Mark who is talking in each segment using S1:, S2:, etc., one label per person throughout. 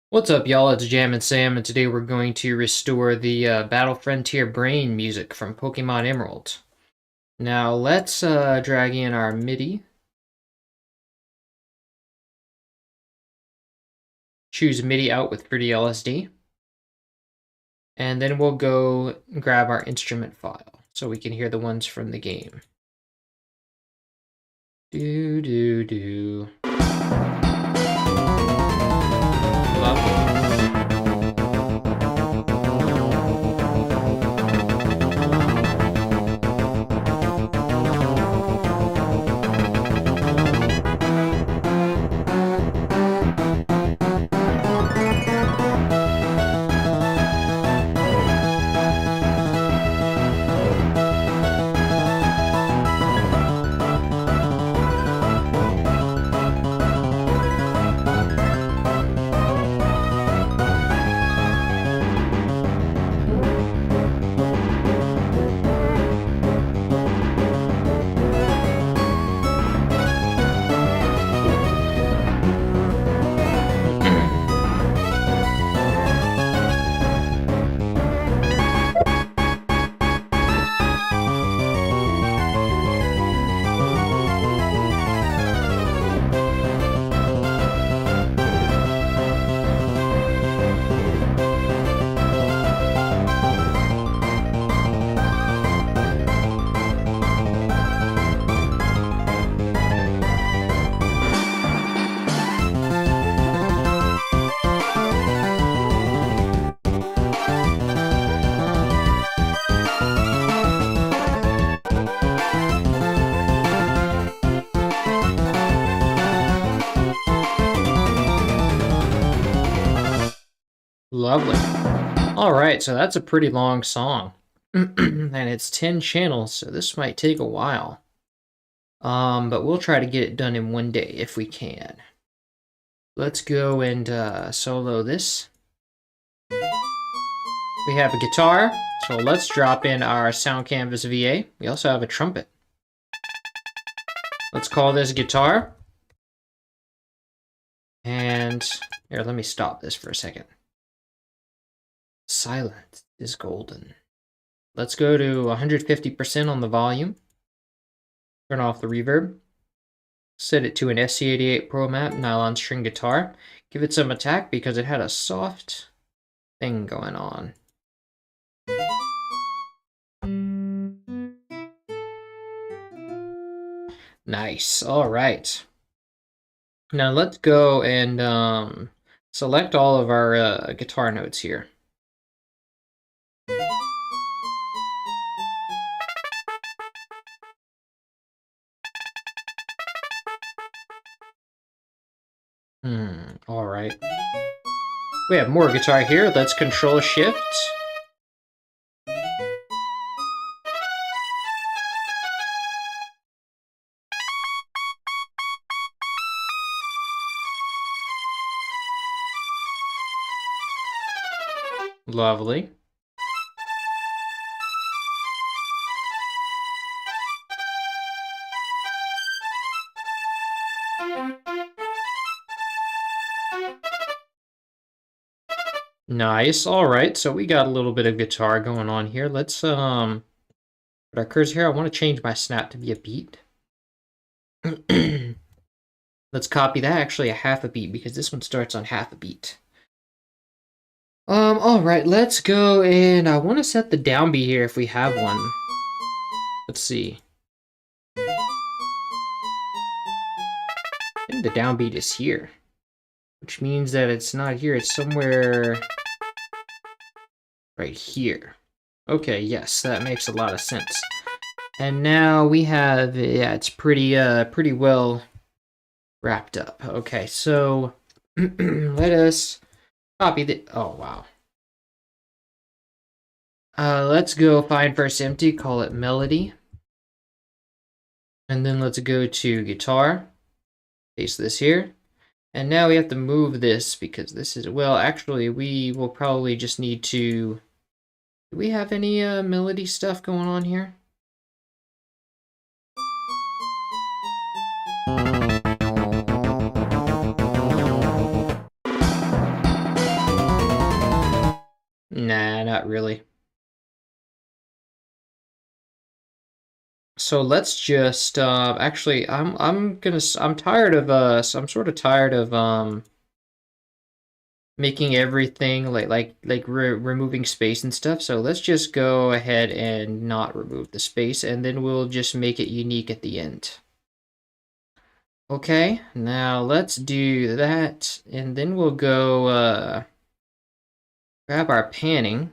S1: What's up, y'all? It's Jam and Sam, and today we're going to restore the Battle Frontier Brain music from Pokémon Emerald. Now, let's drag in our MIDI. Choose MIDI out with Pretty LSD. And then we'll go grab our instrument file so we can hear the ones from the game. Do, do, do. Lovely. Lovely. Alright, so that's a pretty long song. And it's 10 channels, so this might take a while. But we'll try to get it done in one day if we can. Let's go and solo this. We have a guitar, so let's drop in our Sound Canvas VA. We also have a trumpet. Let's call this guitar. And here, let me stop this for a second. Silence is golden. Let's go to 150% on the volume. Turn off the reverb. Set it to an SC88 Pro Map nylon string guitar. Give it some attack because it had a soft thing going on. Nice. All right. Now let's go and select all of our guitar notes here. All right. We have more guitar here. Let's control shift. Lovely. Nice. All right. So we got a little bit of guitar going on here. Let's put our cursor here. I want to change my snap to be a beat. Let's copy that. Actually, a half a beat because this one starts on half a beat. All right. Let's go and I want to set the downbeat here if we have one. Let's see. I think the downbeat is here, which means that it's not here. It's somewhere right here. Okay, yes, that makes a lot of sense. And now we have, yeah, it's pretty well wrapped up. Okay, so let us copy the, oh, wow. Let's go find first empty, call it melody. And then let's go to guitar, paste this here. And now we have to move this because this is, well, actually, we will probably just need to, do we have any melody stuff going on here? Nah, not really. So let's just actually I'm tired of I'm sort of tired of making everything removing space and stuff. So let's just go ahead and not remove the space, and then we'll just make it unique at the end. Okay, now let's do that, and then we'll go grab our panning.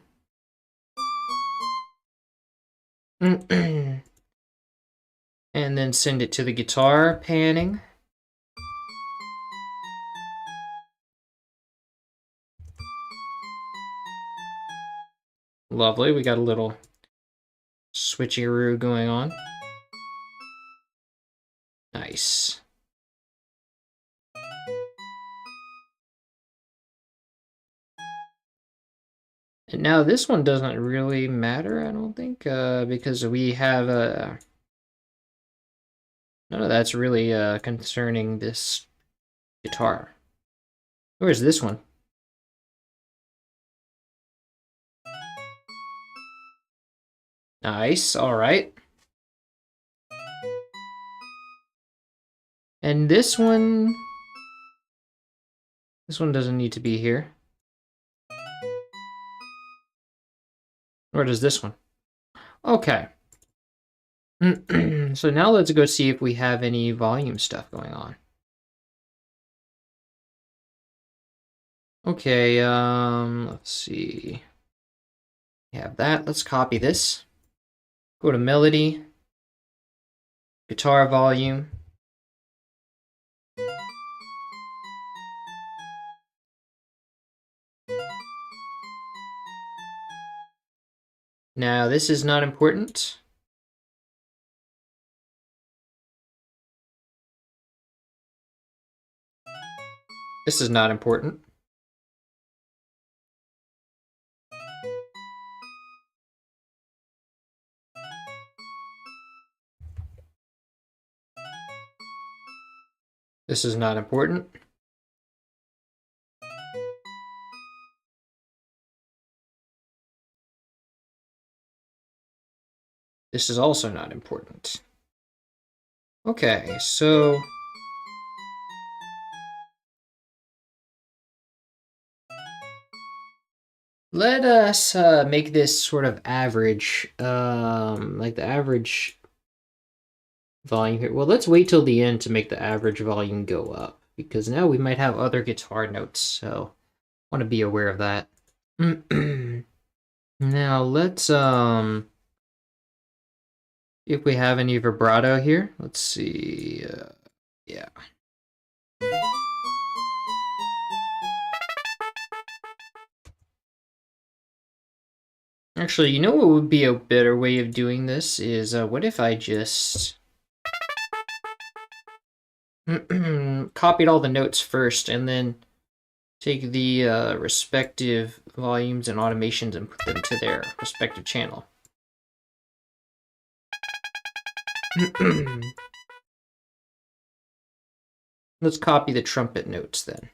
S1: And then send it to the guitar panning. Lovely, we got a little switcheroo going on. Nice. And now this one doesn't really matter, I don't think, because we have none of that's really concerning this guitar. Where's this one? Nice, alright. And this one doesn't need to be here. Where does this one? Okay. So now let's go see if we have any volume stuff going on. Okay, let's see. We have that. Let's copy this. Go to melody, guitar volume. Now this is not important. This is not important. This is not important. This is also not important. Okay, so let us make this sort of average, like the average volume here. Well, let's wait till the end to make the average volume go up, because now we might have other guitar notes, so I want to be aware of that. Now let's if we have any vibrato here. Let's see. Yeah. Actually, you know what would be a better way of doing this is, what if I just copied all the notes first and then take the respective volumes and automations and put them to their respective channel. Let's copy the trumpet notes then.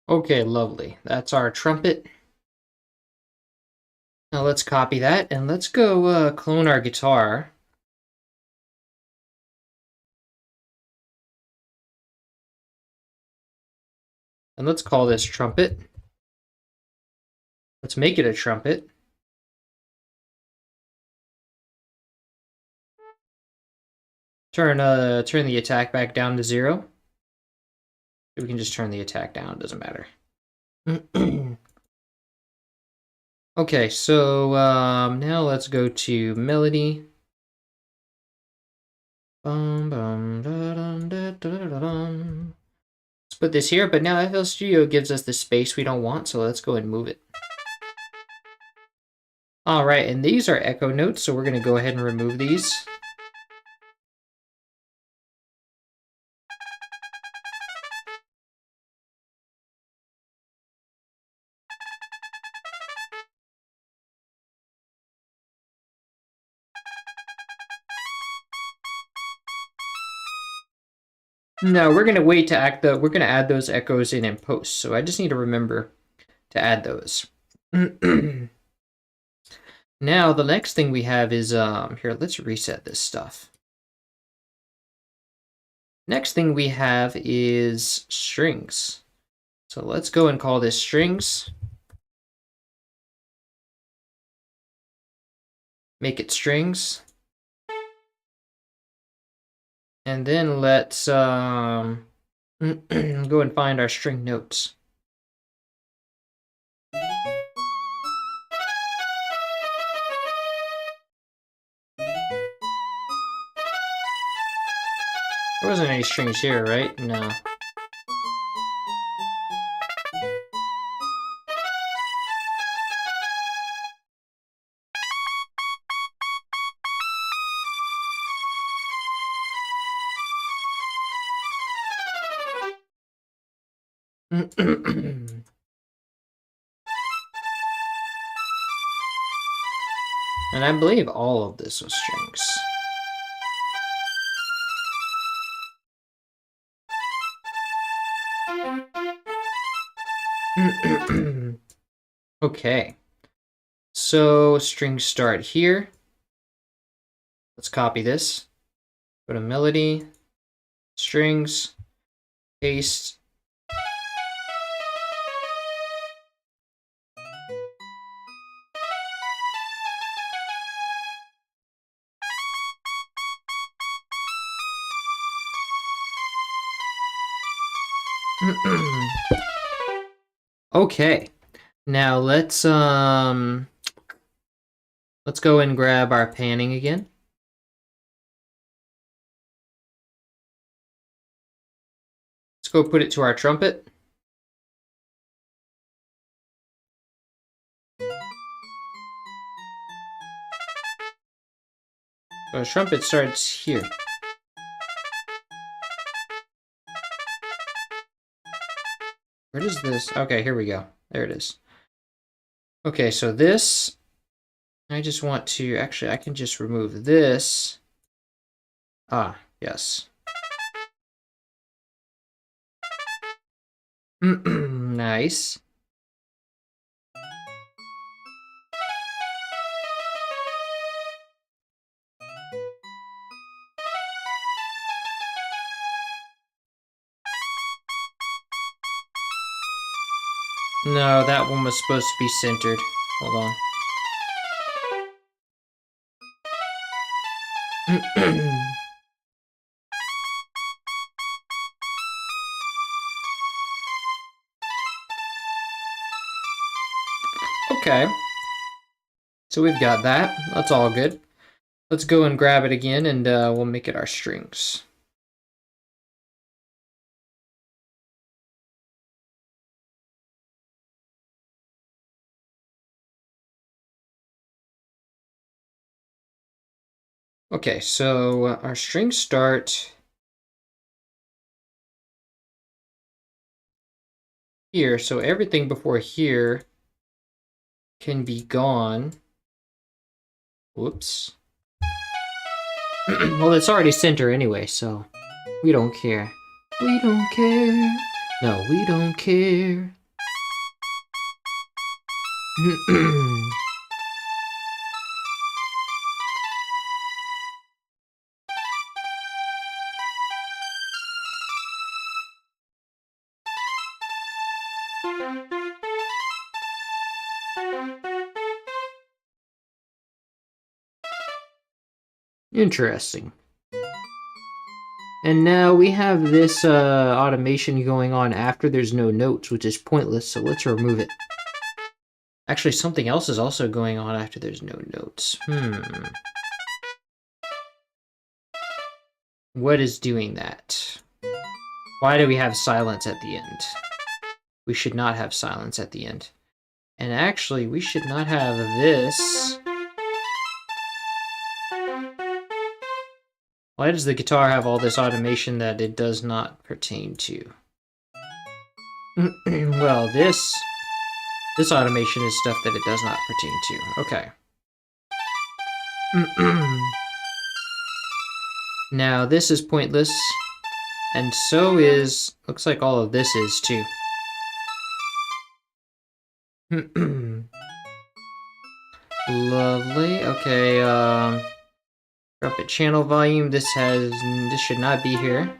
S1: Okay, lovely. That's our trumpet. Now let's copy that and let's go clone our guitar. And let's call this trumpet. Let's make it a trumpet. Turn the attack back down to 0. We can just turn the attack down, doesn't matter. Okay, so now let's go to melody. Let's put this here, but now FL Studio gives us the space we don't want, so let's go and move it. All right, and these are echo notes, so we're going to go ahead and remove these. No, we're going to wait to we're going to add those echoes in post, so I just need to remember to add those. Now, the next thing we have is, here, let's reset this stuff. Next thing we have is strings. So let's go and call this strings. Make it strings. And then let's go and find our string notes. There wasn't any strings here, right? No. And I believe all of this was strings. Okay. So strings start here. Let's copy this. Go to melody, strings, paste. Okay. Now let's go and grab our panning again. Let's go put it to our trumpet. So our trumpet starts here. Where does this? Okay, here we go. There it is. Okay, so this, I just want to, actually, I can just remove this. Ah, yes. Nice. No, that one was supposed to be centered. Hold on. Okay. So we've got that. That's all good. Let's go and grab it again, and we'll make it our strings. Okay, so our strings start here, so everything before here can be gone. Whoops. Well, it's already center anyway, so we don't care. We don't care. No, we don't care. Interesting. And now we have this automation going on after there's no notes, which is pointless, so let's remove it. Actually, something else is also going on after there's no notes. What is doing that? Why do we have silence at the end? We should not have silence at the end. And actually, we should not have this. Why does the guitar have all this automation that it does not pertain to? Well, this automation is stuff that it does not pertain to. Okay. Now, this is pointless. And so is... looks like all of this is, too. Lovely. Okay, drop it channel volume. This should not be here.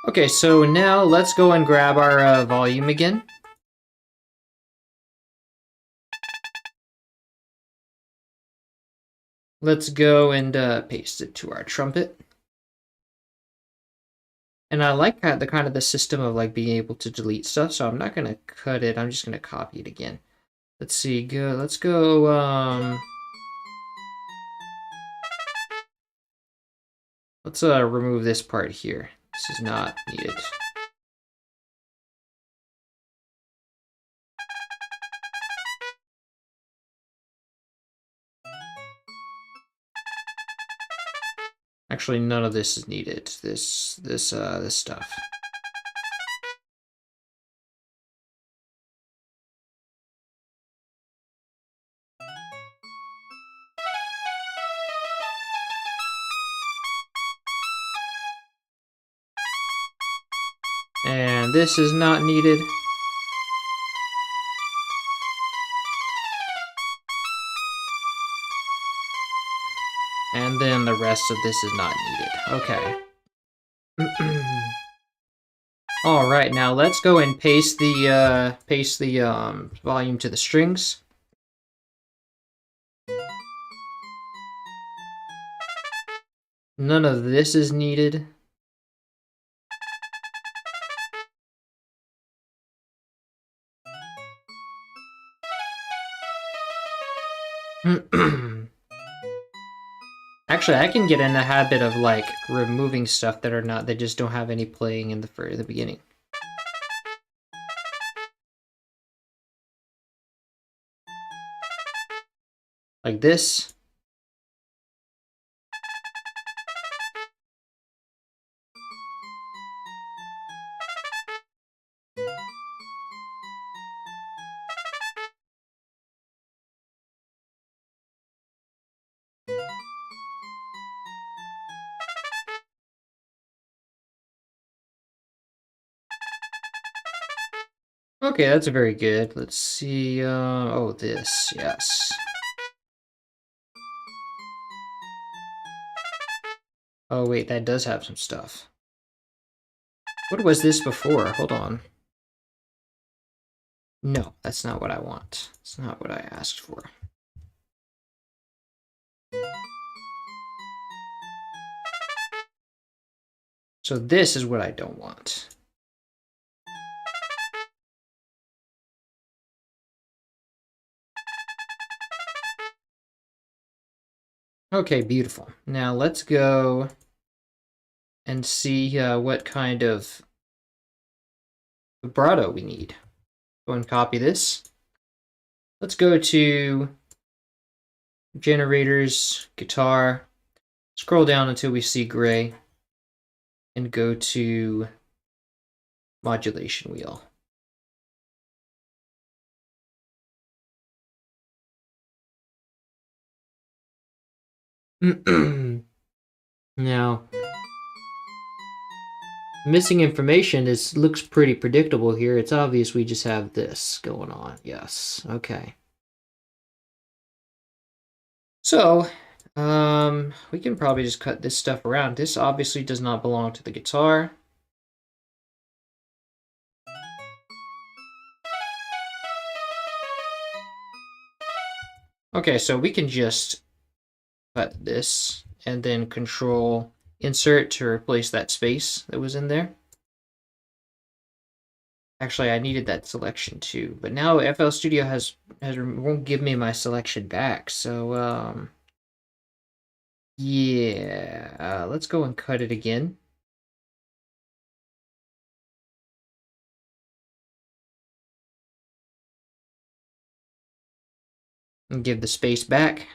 S1: Okay, so now let's go and grab our volume again. Let's go and paste it to our trumpet. And I like the kind of the system of like being able to delete stuff, so I'm not gonna cut it, I'm just gonna copy it again. Let's see, let's go, let's remove this part here. This is not needed. Actually, none of this is needed. This stuff. And this is not needed. And then the rest of this is not needed. Okay. All right, now let's go and paste the volume to the strings. None of this is needed. Actually, I can get in the habit of like removing stuff that just don't have any playing in the beginning. Like this. Okay, that's very good. Let's see, oh, this, yes. Oh, wait, that does have some stuff. What was this before? Hold on. No, that's not what I want. It's not what I asked for. So this is what I don't want. Okay, beautiful. Now let's go and see what kind of vibrato we need. Go and copy this. Let's go to generators, guitar, scroll down until we see gray, and go to modulation wheel. Now, missing information looks pretty predictable here. It's obvious we just have this going on. Yes, okay. So, we can probably just cut this stuff around. This obviously does not belong to the guitar. Okay, so we can just cut this and then Control Insert to replace that space that was in there. Actually, I needed that selection too, but now FL Studio won't give me my selection back. So yeah, let's go and cut it again. And give the space back.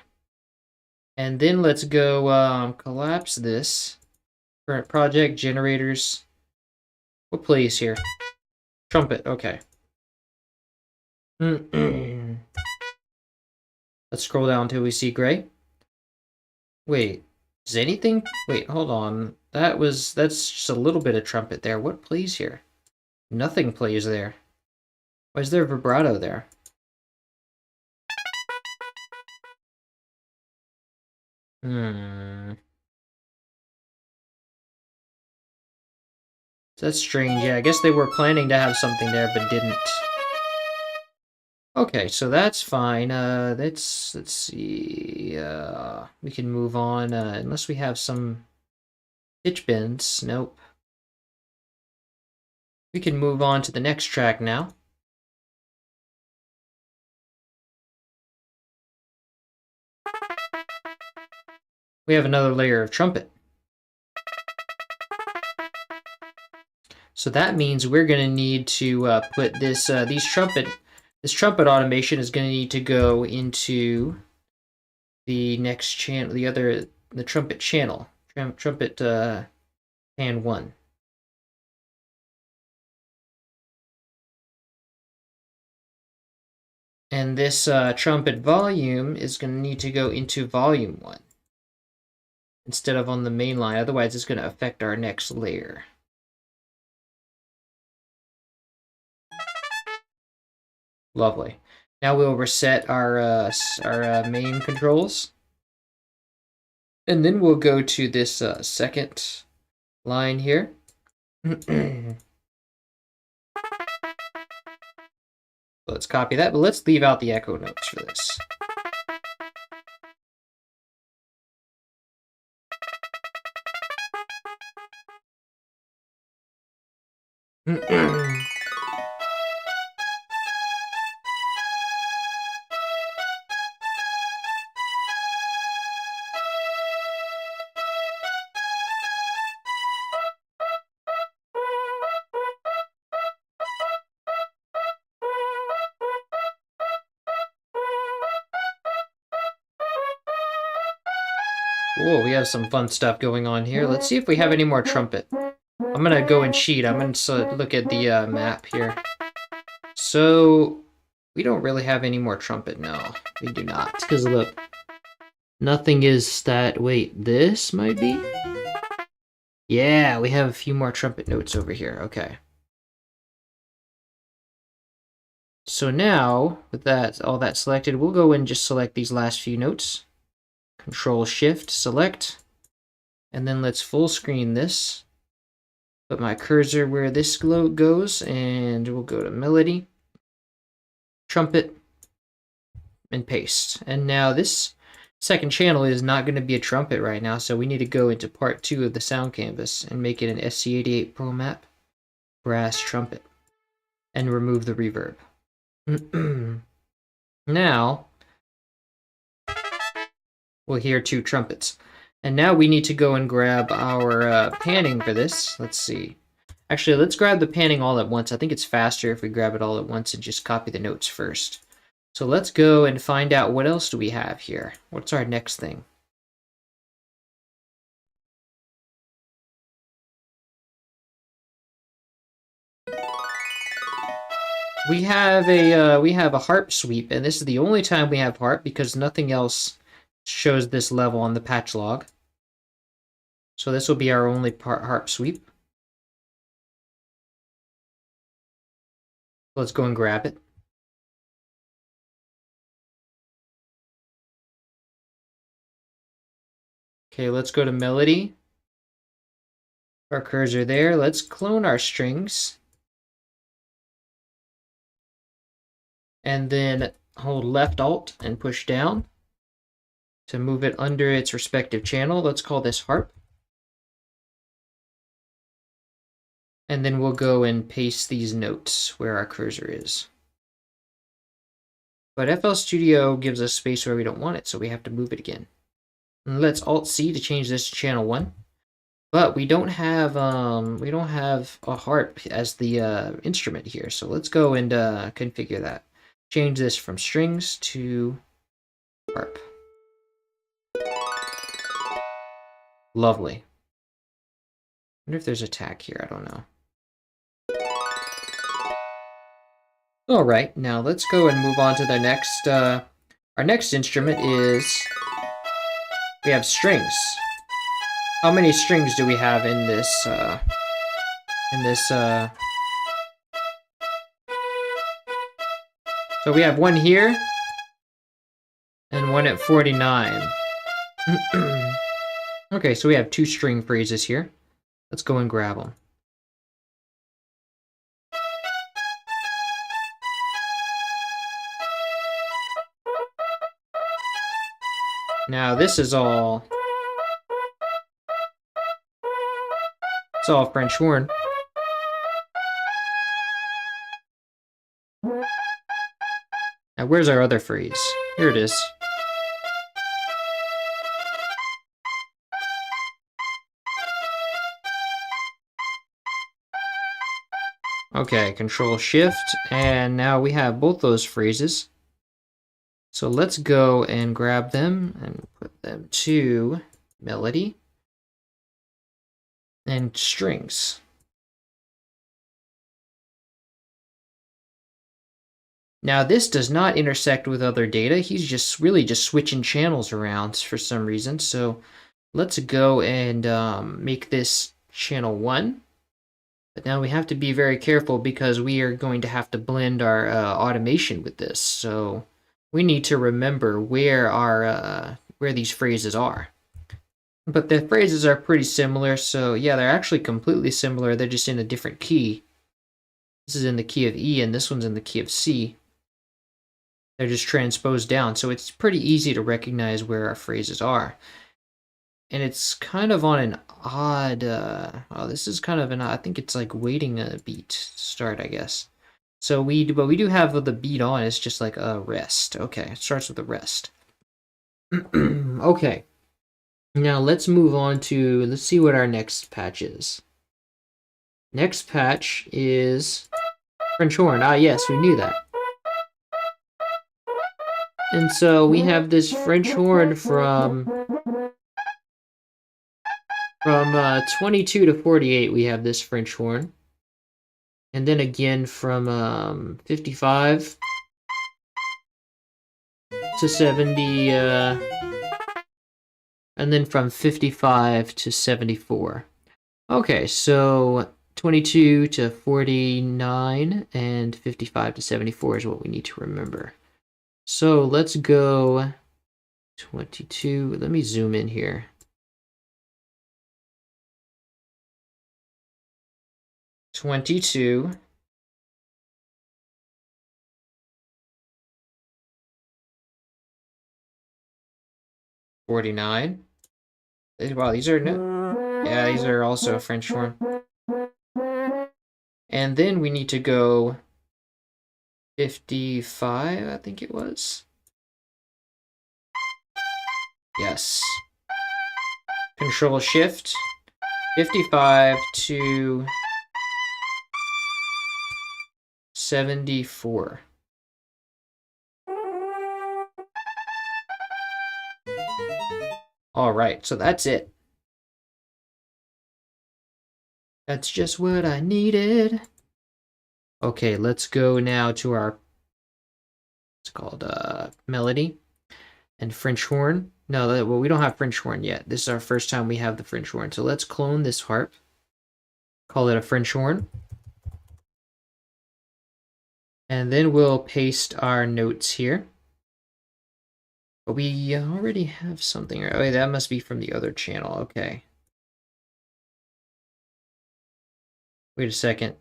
S1: And then let's go collapse this. Current project, generators. What plays here? Trumpet, okay. Let's scroll down until we see gray. Wait, is anything? Wait, hold on. That's just a little bit of trumpet there. What plays here? Nothing plays there. Why is there vibrato there? That's strange. Yeah, I guess they were planning to have something there, but didn't. Okay, so that's fine. Let's see. We can move on. Unless we have some pitch bends. Nope. We can move on to the next track now. We have another layer of trumpet. So that means we're going to need to put this this trumpet automation is going to need to go into the next channel, the trumpet channel, trumpet pan 1. And this trumpet volume is going to need to go into volume 1 instead of on the main line. Otherwise, it's going to affect our next layer. Lovely. Now we'll reset our main controls. And then we'll go to this second line here. Let's copy that, but let's leave out the echo notes for this. Whoa, we have some fun stuff going on here. Let's see if we have any more trumpet. I'm gonna go and cheat. I'm gonna look at the map here. So, we don't really have any more trumpet. No, we do not. Because look, nothing is that... Wait, this might be? Yeah, we have a few more trumpet notes over here. Okay. So now, with all that selected, we'll go and just select these last few notes. Control-Shift, select. And then let's full screen this. Put my cursor where this goes, and we'll go to Melody, Trumpet, and paste. And now this second channel is not going to be a trumpet right now, so we need to go into part 2 of the sound canvas and make it an SC88 Pro Map brass trumpet and remove the reverb. Now we'll hear 2 trumpets. And now we need to go and grab our panning for this. Let's see. Actually, let's grab the panning all at once. I think it's faster if we grab it all at once and just copy the notes first. So let's go and find out what else do we have here. What's our next thing? We have a harp sweep, and this is the only time we have harp because nothing else shows this level on the patch log. So this will be our only harp sweep. Let's go and grab it. Okay, let's go to Melody. Our cursor there. Let's clone our strings. And then hold left alt and push down to move it under its respective channel. Let's call this harp. And then we'll go and paste these notes where our cursor is. But FL Studio gives us space where we don't want it, so we have to move it again. And let's Alt-C to change this to channel 1. But we don't have a harp as the instrument here, so let's go and configure that. Change this from strings to harp. Lovely. I wonder if there's a tack here. I don't know. All right, now let's go and move on to the next. Our next instrument is we have strings. How many strings do we have in this? So we have one here and one at 49. Okay, so we have 2 string phrases here. Let's go and grab them. Now this is all... It's all French horn. Now where's our other phrase? Here it is. Okay, Control Shift, and now we have both those phrases. So let's go and grab them and put them to melody and strings. Now this does not intersect with other data. He's just really just switching channels around for some reason. So let's go and make this channel 1. But now we have to be very careful because we are going to have to blend our automation with this. So we need to remember where our where these phrases are. But the phrases are pretty similar, so yeah, they're actually completely similar. They're just in a different key. This is in the key of E, and this one's in the key of C. They're just transposed down, so it's pretty easy to recognize where our phrases are. And it's kind of on an odd, oh, this is kind of an, I think it's like waiting a beat to start, I guess. So we do have the beat on, it's just like a rest. Okay, it starts with a rest. Okay. Now let's move on to, let's see what our next patch is. Next patch is French horn. Ah, yes, we knew that. And so we have this French horn from 22 to 48, we have this French horn. And then again from 55 to 70, and then from 55 to 74. Okay, so 22 to 49 and 55 to 74 is what we need to remember. So let's go 22. Let me zoom in here. $22. $49. Wow, these are no. Yeah, these are also French horn. And then we need to go 55, I think it was. Yes. Control Shift. 55 to 74. All right, so that's it. That's just what I needed. Okay, let's go now to our, it's called melody and French horn. No, well, we don't have French horn yet. This is our first time we have the French horn. So let's clone this harp, call it a French horn. And then we'll paste our notes here. But we already have something. Oh, that must be from the other channel. Okay. Wait a second.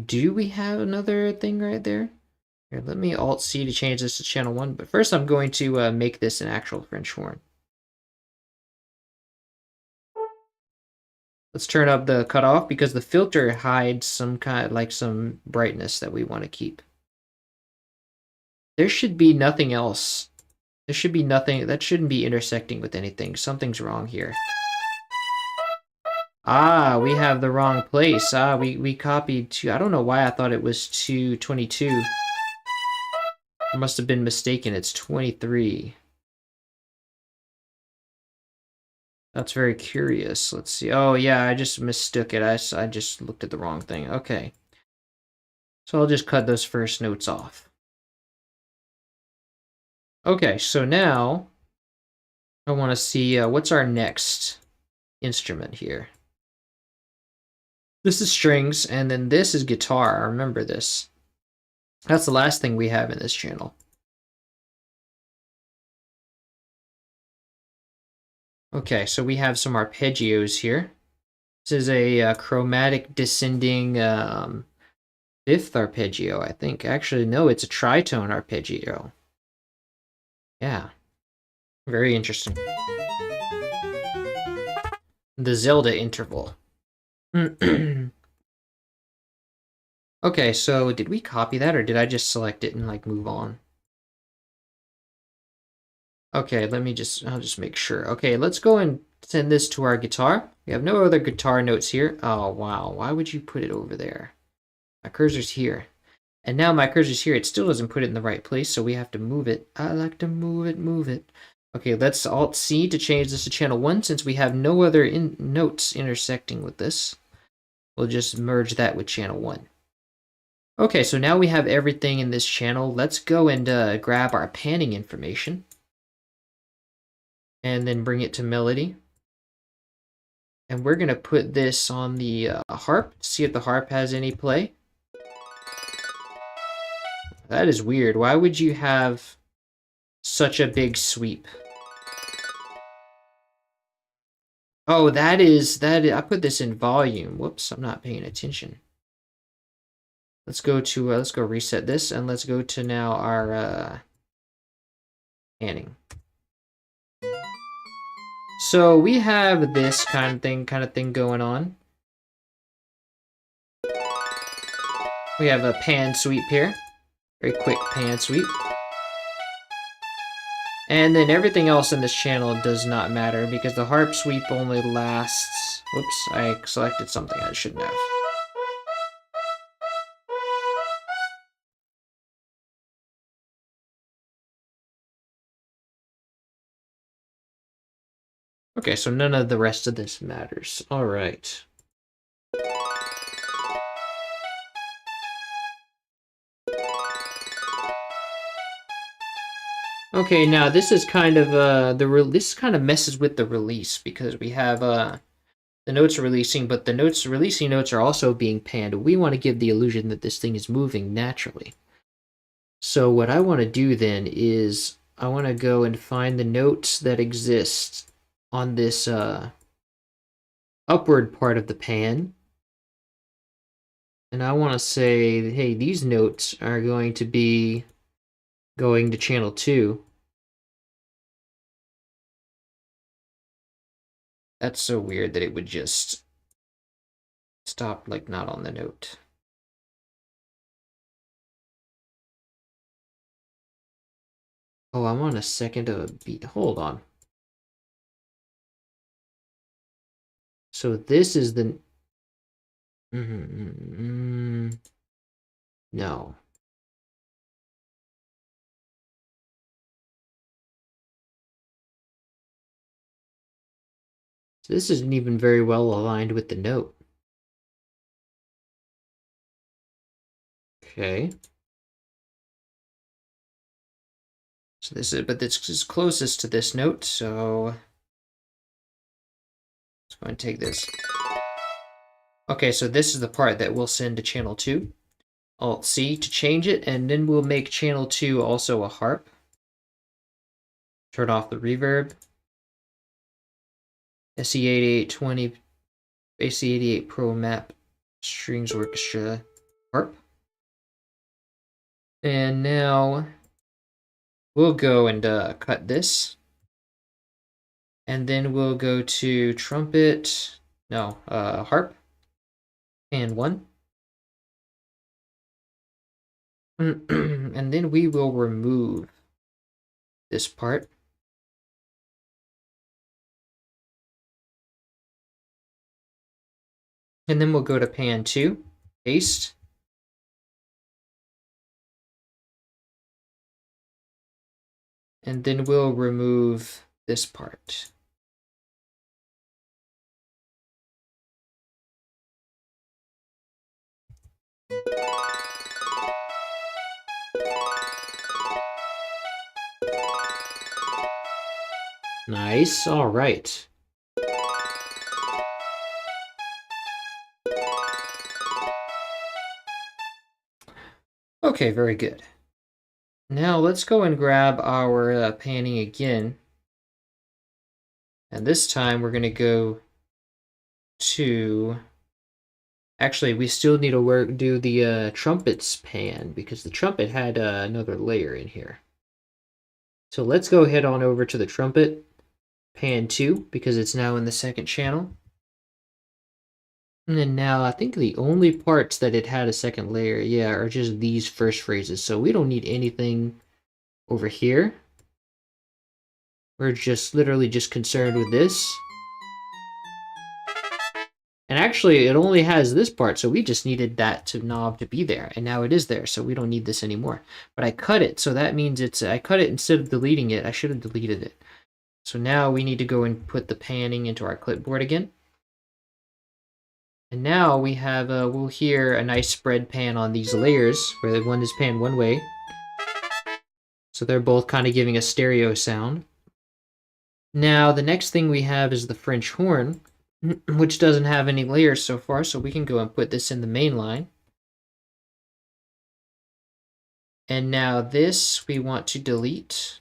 S1: Do we have another thing right there? Here, let me Alt-C to change this to channel 1. But first I'm going to make this an actual French horn. Let's turn up the cutoff because the filter hides some kind of like some brightness that we want to keep. There should be nothing else. There should be nothing, that shouldn't be intersecting with anything. Something's wrong here. Ah, we have the wrong place. Ah, we copied to, I don't know why I thought it was 222. I must have been mistaken. It's 23. That's very curious. Let's see. Oh, yeah, I just mistook it. I just looked at the wrong thing. Okay. So I'll just cut those first notes off. Okay, so now I want to see what's our next instrument here. This is strings, and then this is guitar. I remember this. That's the last thing we have in this channel. Okay, so we have some arpeggios here. This is a chromatic descending fifth arpeggio, I think. Actually, no, it's a tritone arpeggio. Yeah, very interesting. The Zelda interval. Okay, so did we copy that, or did I just select it and like move on? Okay, I'll just make sure. Okay, let's go and send this to our guitar. We have no other guitar notes here. Oh, wow. Why would you put it over there? My cursor's here. And now my cursor's here. It still doesn't put it in the right place, so we have to move it. I like to move it, move it. Okay, let's Alt-C to change this to channel 1 since we have no other notes intersecting with this. We'll just merge that with channel 1. Okay, so now we have everything in this channel. Let's go and grab our panning information. And then bring it to melody. And we're going to put this on the harp, see if the harp has any play. That is weird. Why would you have such a big sweep? Oh, that is, I put this in volume. Whoops, I'm not paying attention. Let's go reset this, and let's go to now our panning. So we have this kind of thing going on. We have a pan sweep here. Very quick pan sweep. And then everything else in this channel does not matter because the harp sweep only lasts... Whoops, I selected something I shouldn't have. Okay, so none of the rest of this matters. All right. Okay, now this is kind of this kind of messes with the release because we have the notes releasing, but the releasing notes are also being panned. We want to give the illusion that this thing is moving naturally. So what I want to do then is I want to go and find the notes that exist on this upward part of the pan. And I want to say, hey, these notes are going to be going to channel 2. That's so weird that it would just stop, like, not on the note. Oh, I'm on a second of a beat. Hold on. So this is the... No. So this isn't even very well aligned with the note. Okay. So this is closest to this note, so let's go and take this. Okay, so this is the part that we'll send to channel 2. Alt-C to change it, and then we'll make channel 2 also a harp. Turn off the reverb. SE8820, SE88 Pro Map Strings Orchestra harp. And now we'll go and cut this. And then we'll go to trumpet, no, harp, and 1. And then we will remove this part. And then we'll go to pan 2, paste. And then we'll remove this part. Nice, all right. Okay, very good. Now let's go and grab our panning again. And this time we're going to go to... Actually, we still need to do the trumpets pan, because the trumpet had another layer in here. So let's go head on over to the trumpet pan 2, because it's now in the second channel. And then now I think the only parts that it had a second layer, yeah, are just these first phrases. So we don't need anything over here. We're just literally just concerned with this. And actually, it only has this part, so we just needed that knob to be there, and now it is there, so we don't need this anymore. But I cut it, so that means I cut it instead of deleting it. I should have deleted it. So now we need to go and put the panning into our clipboard again. And now we have, we'll hear a nice spread pan on these layers, where one is panned one way. So they're both kind of giving a stereo sound. Now the next thing we have is the French horn, which doesn't have any layers so far, so we can go and put this in the main line. And now this we want to delete.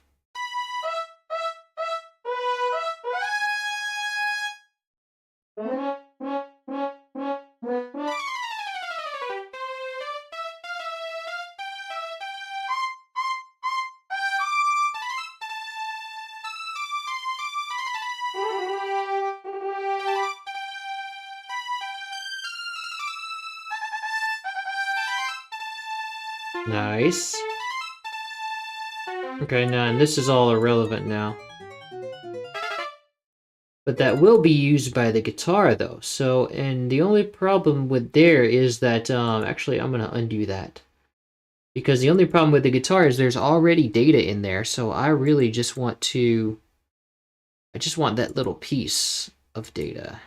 S1: Nice. Okay, now and this is all irrelevant now. But that will be used by the guitar though. So, and the only problem with there is that, actually I'm gonna undo that. Because the only problem with the guitar is there's already data in there, so I really just want to... I just want that little piece of data.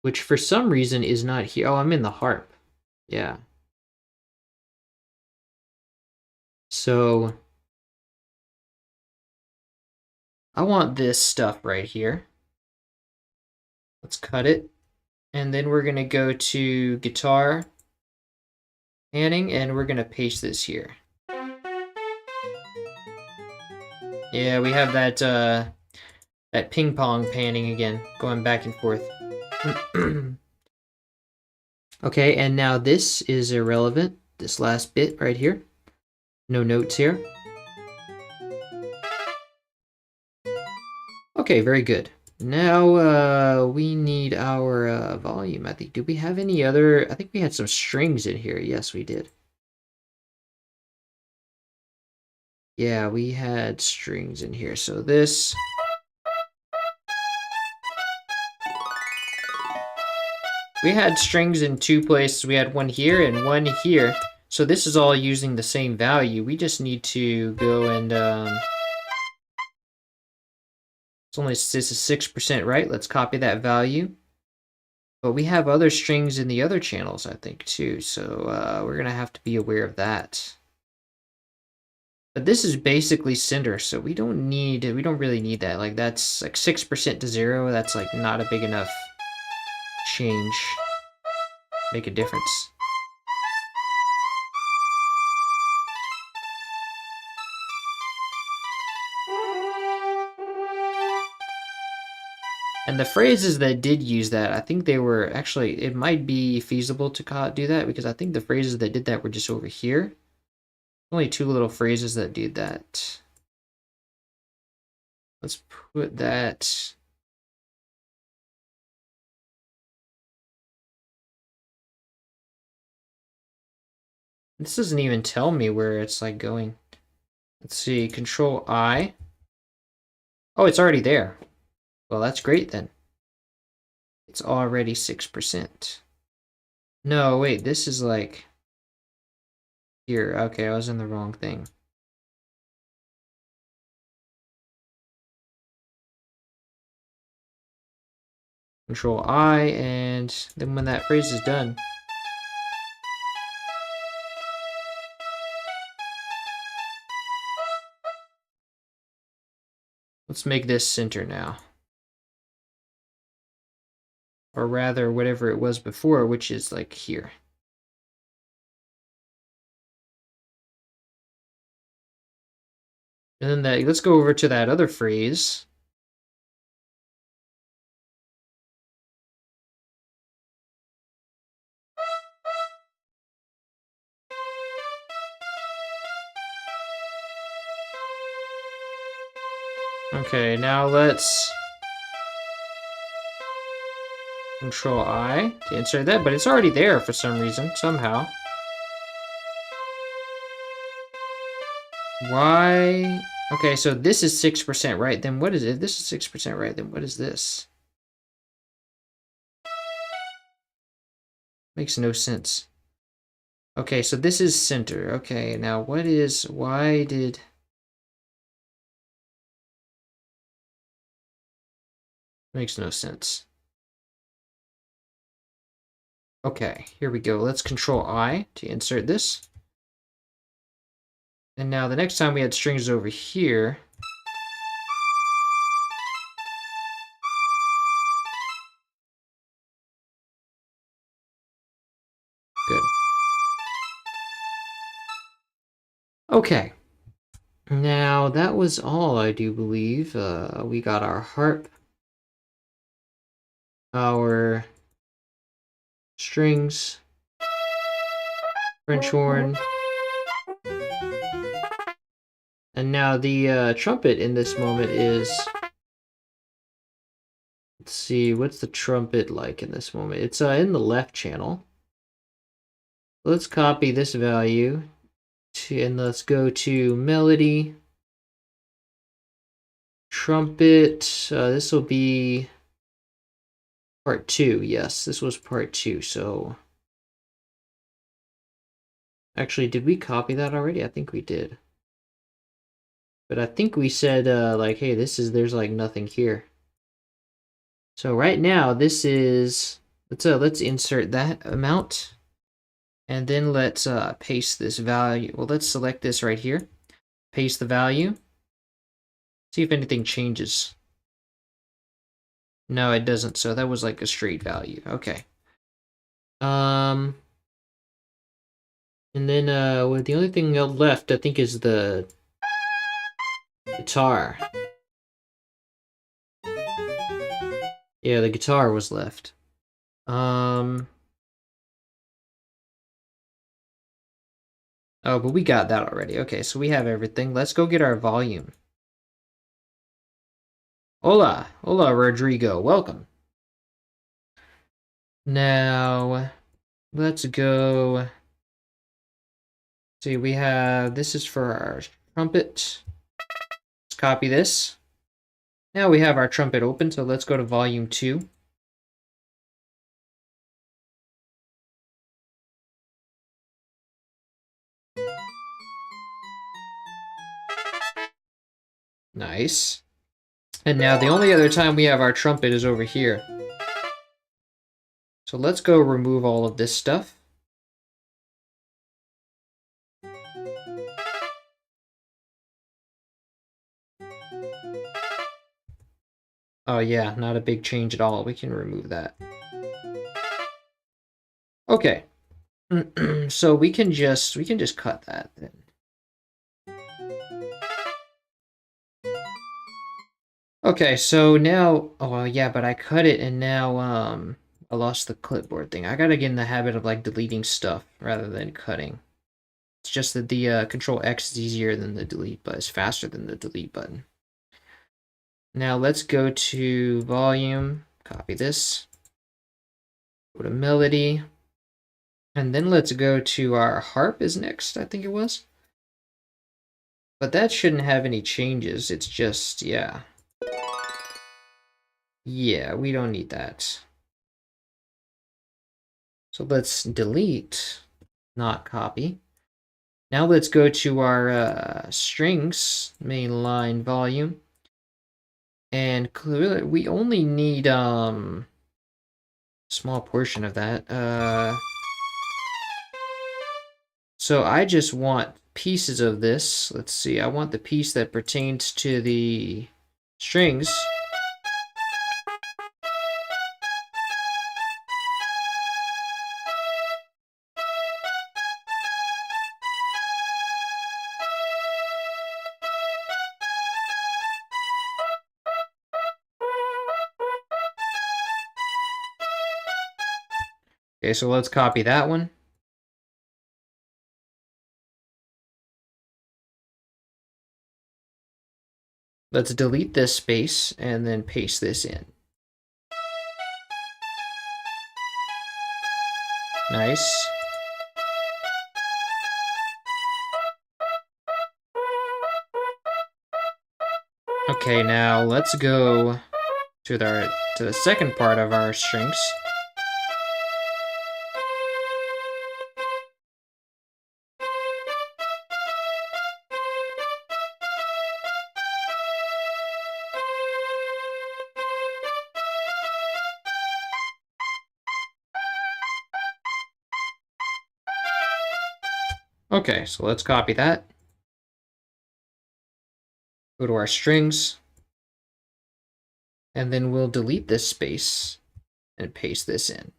S1: Which for some reason is not here. Oh, I'm in the harp. Yeah. So... I want this stuff right here. Let's cut it. And then we're going to go to guitar panning, and we're going to paste this here. Yeah, we have that that ping pong panning again, going back and forth. Okay, and now this is irrelevant. This last bit right here. No notes here. Okay, very good. Now we need our volume, I think. Do we have any other... I think we had some strings in here. Yes, we did. Yeah, we had strings in here. So this... We had strings in two places. We had one here and one here. So this is all using the same value. We just need to go and... this is 6%, right? Let's copy that value. But we have other strings in the other channels, I think, too. So we're going to have to be aware of that. But this is basically cinder, so we don't really need that. Like, that's like 6% to 0. That's like not a big enough change. Make a difference. And the phrases that did use that, I think they were actually, it might be feasible to do that, because I think the phrases that did that were just over here. Only two little phrases that did that. Let's put that... This doesn't even tell me where it's like going. Let's see, Control I. Oh, it's already there. Well, that's great then. It's already 6%. No, wait, this is like... Here, okay, I was in the wrong thing. Control I, and then when that phrase is done, let's make this center now. Or rather, whatever it was before, which is like here. And then let's go over to that other phrase. Okay, now let's Control I to insert that, but it's already there for some reason, somehow. Why? Okay, so this is 6% right. Then what is it? This is 6% right. Then what is this? Makes no sense. Okay, so this is center. Okay, now why did... Makes no sense. Okay, here we go. Let's Control I to insert this. And now the next time we had strings over here, good. Okay. Now that was all, I do believe. We got our harp, our strings, French horn, and now the trumpet in this moment is... Let's see, what's the trumpet like in this moment? It's in the left channel. Let's copy this value and let's go to melody, trumpet. This will be part 2. Yes, this was part 2. So actually, did we copy that already? I think we did. But I think we said like, hey, there's like nothing here. So right now this is, let's insert that amount. And then let's paste this value. Well, let's select this right here. Paste the value. See if anything changes. No, it doesn't. So that was like a straight value. Okay. And then well, the only thing left, I think, is the guitar. Yeah, the guitar was left. Oh, but we got that already. Okay, so we have everything. Let's go get our volume. Hola, Rodrigo. Welcome. Now, let's go. See, we have, this is for our trumpet. Let's copy this. Now we have our trumpet open, so let's go to volume 2. Nice. And now the only other time we have our trumpet is over here. So let's go remove all of this stuff. Oh yeah, not a big change at all. We can remove that. Okay. So we can just cut that then. Okay, so now, oh yeah, but I cut it and now I lost the clipboard thing. I gotta get in the habit of like deleting stuff rather than cutting. It's just that the Control X is easier than the delete button. It's faster than the delete button. Now let's go to volume, copy this, go to melody, and then let's go to our harp is next, I think it was. But that shouldn't have any changes. It's just, yeah. Yeah, we don't need that. So let's delete, not copy. Now let's go to our strings, main line volume. And clearly we only need small portion of that. So I just want pieces of this. Let's see, I want the piece that pertains to the strings. Okay, so let's copy that one. Let's delete this space and then paste this in. Nice. Okay, now let's go to the second part of our strings. Okay, so let's copy that. Go to our strings. And then we'll delete this space and paste this in.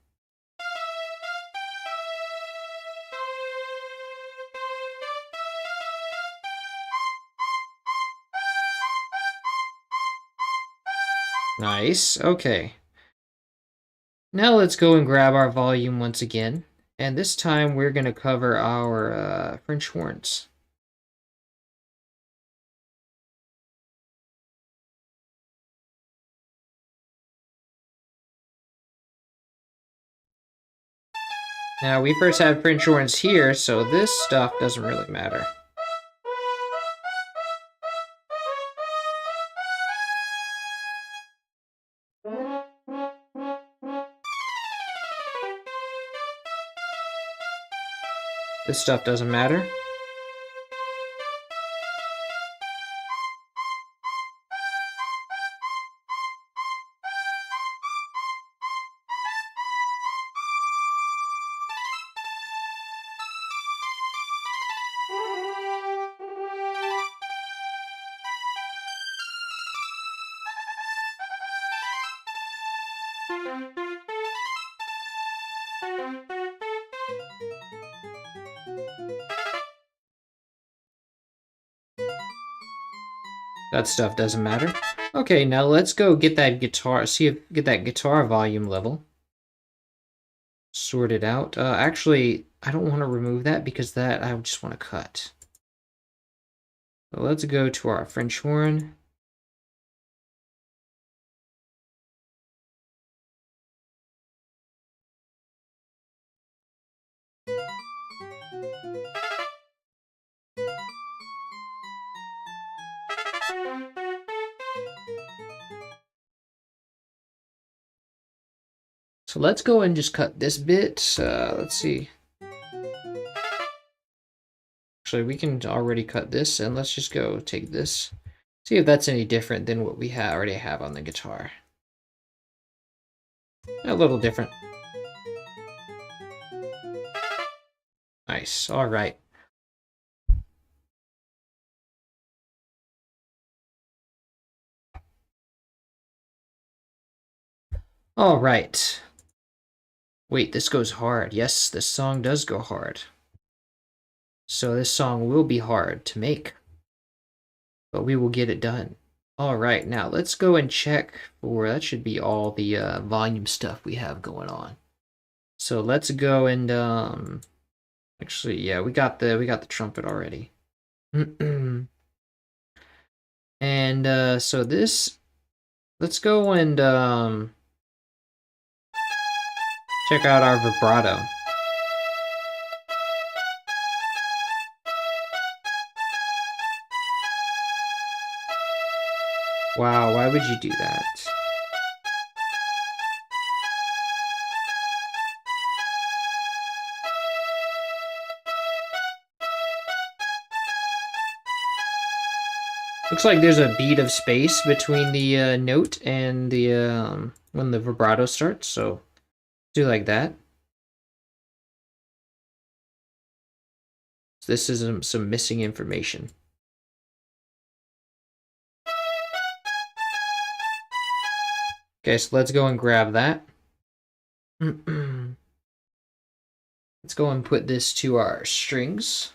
S1: Nice, okay. Now let's go and grab our volume once again. And this time we're going to cover our French horns. Now we first had French horns here, so this stuff doesn't really matter. This stuff doesn't matter. That stuff doesn't matter. Okay, now let's go get that guitar, get that guitar volume level sorted out. Actually, I don't want to remove that because that I just want to cut. So let's go to our French horn. So let's go and just cut this bit. Let's see. Actually, we can already cut this, and let's just go take this. See if that's any different than what we already have on the guitar. A little different. Nice, all right. All right. Wait, this goes hard. Yes, this song does go hard. So this song will be hard to make, but we will get it done. All right, now let's go and check for, that should be all the volume stuff we have going on. So let's go and, actually, yeah, we got the trumpet already. And so this, let's go and check out our vibrato. Wow, why would you do that? Looks like there's a beat of space between the note and the when the vibrato starts, so Do like that. So this is some missing information. Okay, so let's go and grab that. Let's go and put this to our strings.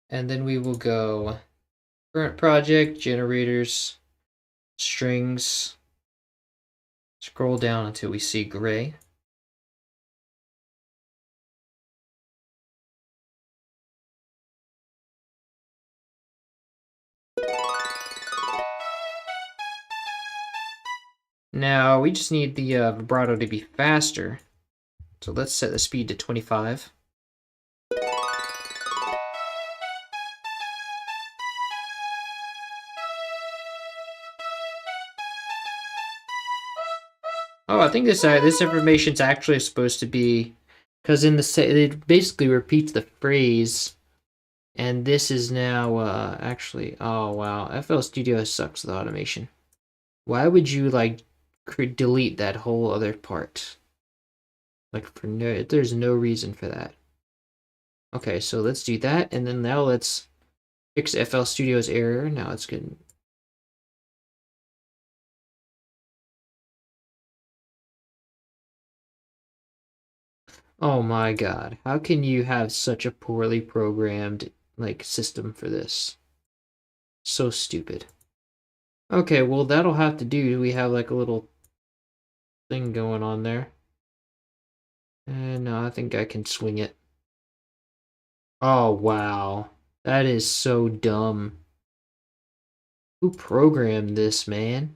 S1: And then we will go current project, generators, strings. Scroll down until we see gray. Now we just need the vibrato to be faster. So let's set the speed to 25. Oh, I think this information's actually supposed to be, because in the it basically repeats the phrase, and this is now actually. Oh wow, FL Studio sucks with automation. Why would you like delete that whole other part? Like for no, there's no reason for that. Okay, so let's do that, and then now let's fix FL Studio's error. Now it's good. Oh my god, how can you have such a poorly programmed like system for this? So stupid. Okay, well that'll have to do. We have like a little thing going on there. And no, I think I can swing it. Oh wow. That is so dumb. Who programmed this, man?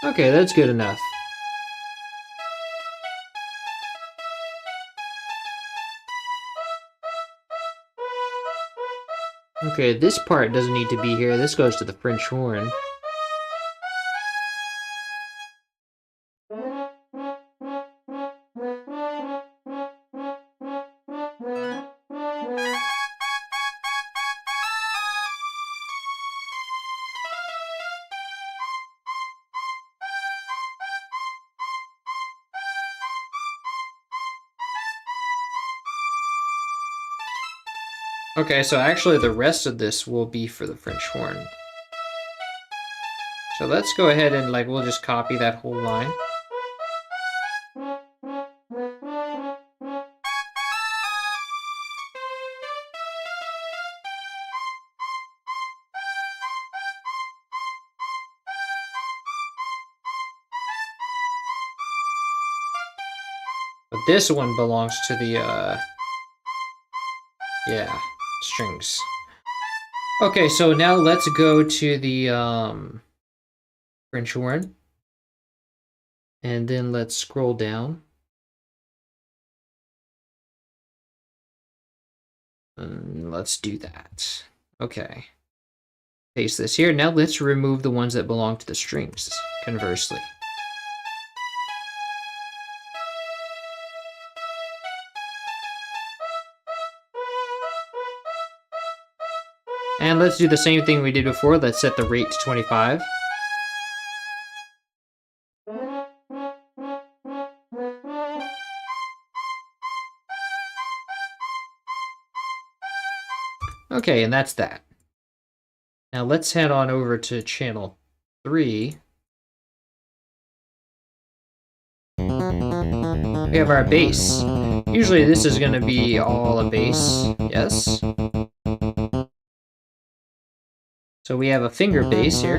S1: Okay, that's good enough. Okay, this part doesn't need to be here. This goes to the French horn. Okay, so actually the rest of this will be for the French horn. So let's go ahead and like, we'll just copy that whole line. But this one belongs to the, yeah, strings. Okay, so now let's go to the French horn. And then let's scroll down. And let's do that. Okay. Paste this here. Now let's remove the ones that belong to the strings, conversely. And let's do the same thing we did before. Let's set the rate to 25. Okay, and that's that. Now let's head on over to channel 3. We have our bass. Usually this is going to be all a bass, yes. So we have a finger bass here.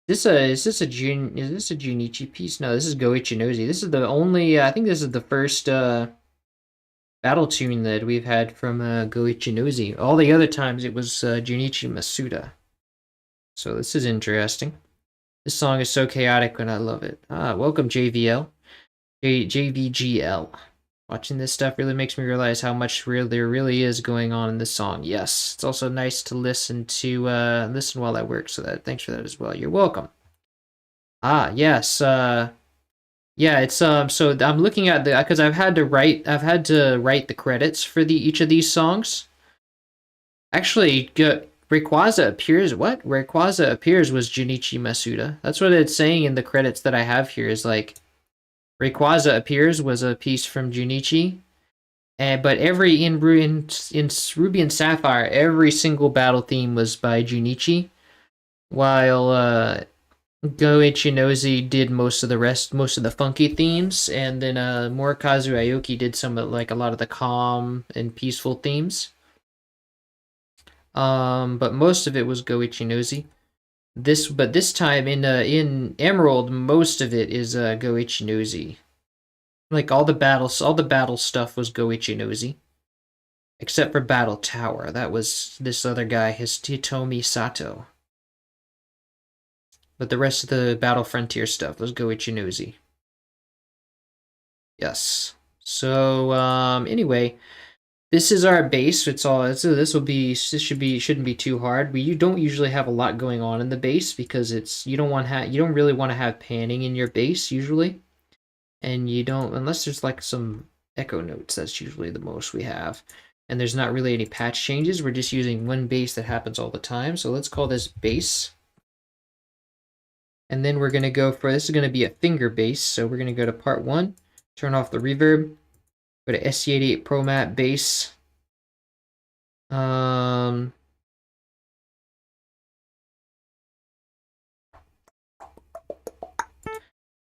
S1: Is this a Junichi piece? No, this is Go Ichinozi. This is the only, I think this is the first battle tune that we've had from Go Ichinozi. All the other times it was Junichi Masuda. So this is interesting. This song is so chaotic and I love it. Ah, welcome JVL. JVGL. Watching this stuff really makes me realize how much there really is going on in this song. Yes, it's also nice to listen while I work. So thanks for that as well. You're welcome. Ah, yes. Yeah, it's So I'm looking at because I've had to write the credits for each of these songs. Actually, Rayquaza appears. What? Rayquaza appears was Junichi Masuda. That's what it's saying in the credits that I have here. Is like Rayquaza appears was a piece from Junichi, but every in Ruby and Sapphire, every single battle theme was by Junichi, while Go Ichinozi did most of the rest, most of the funky themes, and then Morikazu Aoki did some of like a lot of the calm and peaceful themes. But most of it was Go Ichinozi. But this time in Emerald, most of it is Go Ichinozi. Like all the battle stuff was Go Ichinozi, except for Battle Tower. That was this other guy, Hitomi Sato. But the rest of the Battle Frontier stuff was Go Ichinozi. Yes. So anyway, this is our base. Shouldn't be too hard. You don't usually have a lot going on in the base because you don't really want to have panning in your base usually. And you don't, unless there's like some echo notes, that's usually the most we have. And there's not really any patch changes. We're just using one base that happens all the time. So let's call this base. And then we're going to go for, this is going to be a finger bass. So we're going to go to part 1, turn off the reverb, go to SC88 Pro Mat bass.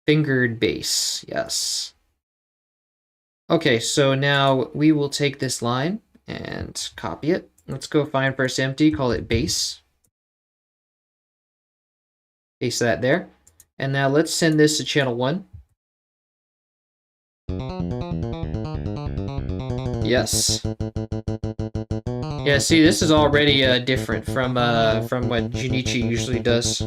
S1: Fingered bass, yes. Okay, so now we will take this line and copy it. Let's go find first empty, call it bass. Paste that there. And now let's send this to channel 1. Yes. Yeah, see, this is already different from what Junichi usually does.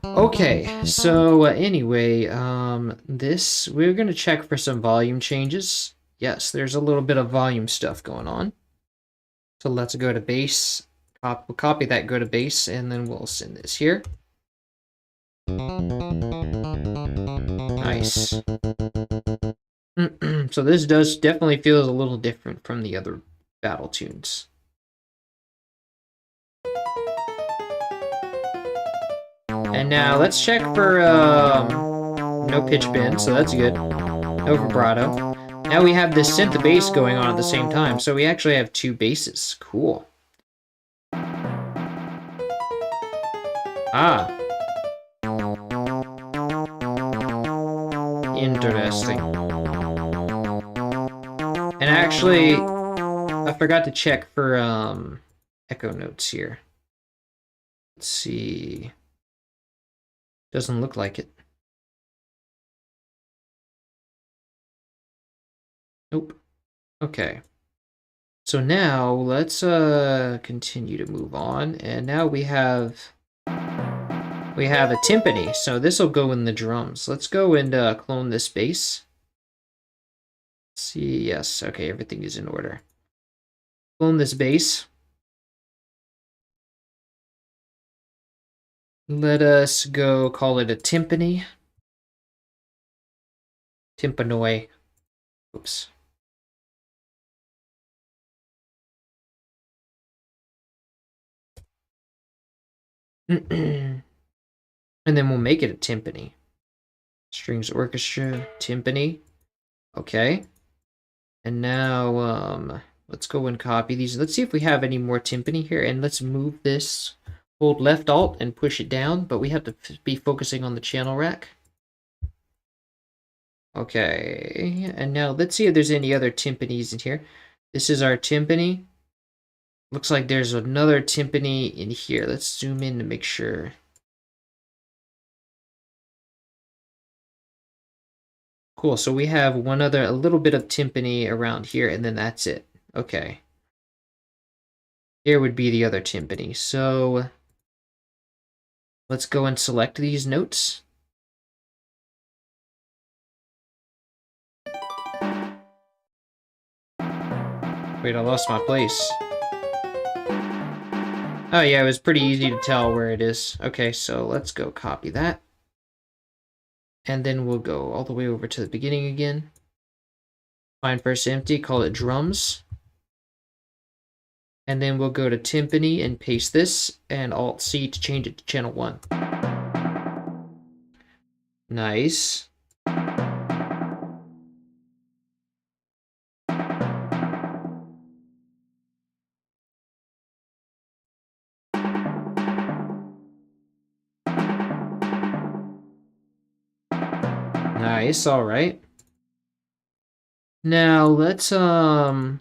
S1: Okay, so anyway, we're gonna check for some volume changes. Yes, there's a little bit of volume stuff going on. So let's go to bass. We'll copy that, go to bass, and then we'll send this here. Nice. So this definitely feels a little different from the other battle tunes. And now let's check for no pitch bend, so that's good. No vibrato. Now we have this synth bass going on at the same time, so we actually have 2 basses. Cool. Ah. Interesting. And actually, I forgot to check for echo notes here. Let's see. Doesn't look like it. Nope. Okay. So now let's continue to move on, and now we have a timpani. So this will go in the drums. Let's go and clone this bass. Let's see, yes, okay, everything is in order. Clone this bass. Let us go call it a timpani. Timpanoi. Oops. And then we'll make it a timpani. Strings orchestra, timpani. Okay. And now, let's go and copy these. Let's see if we have any more timpani here. And let's move this. Hold left alt and push it down. But we have to be focusing on the channel rack. Okay. And now let's see if there's any other timpanis in here. This is our timpani. Looks like there's another timpani in here. Let's zoom in to make sure. Cool, so we have a little bit of timpani around here, and then that's it. Okay. Here would be the other timpani. So let's go and select these notes. Wait, I lost my place. Oh yeah, it was pretty easy to tell where it is. Okay, so let's go copy that. And then we'll go all the way over to the beginning again. Find first empty, call it drums. And then we'll go to timpani and paste this, and Alt-C to change it to channel 1. Nice. Nice, all right. Now let's go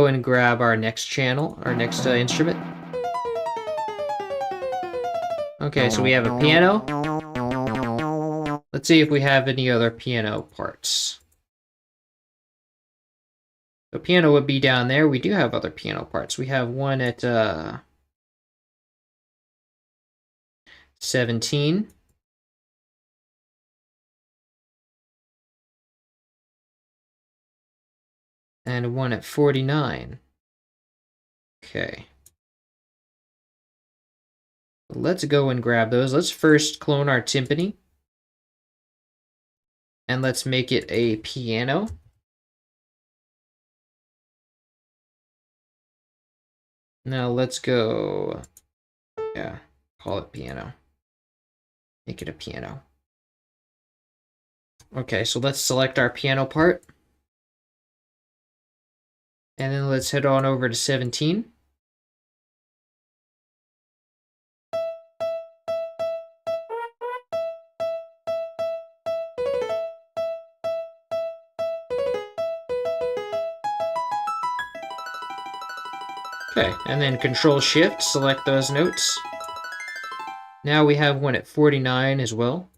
S1: and grab our next channel, our next instrument. Okay, so we have a piano. Let's see if we have any other piano parts. The piano would be down there. We do have other piano parts. We have one at 17. And one at 49. Okay. Let's go and grab those. Let's first clone our timpani. And let's make it a piano. Now let's go, yeah, call it piano. Make it a piano. Okay, so let's select our piano part. And then let's head on over to 17. Okay, and then Control-Shift, select those notes. Now we have one at 49 as well.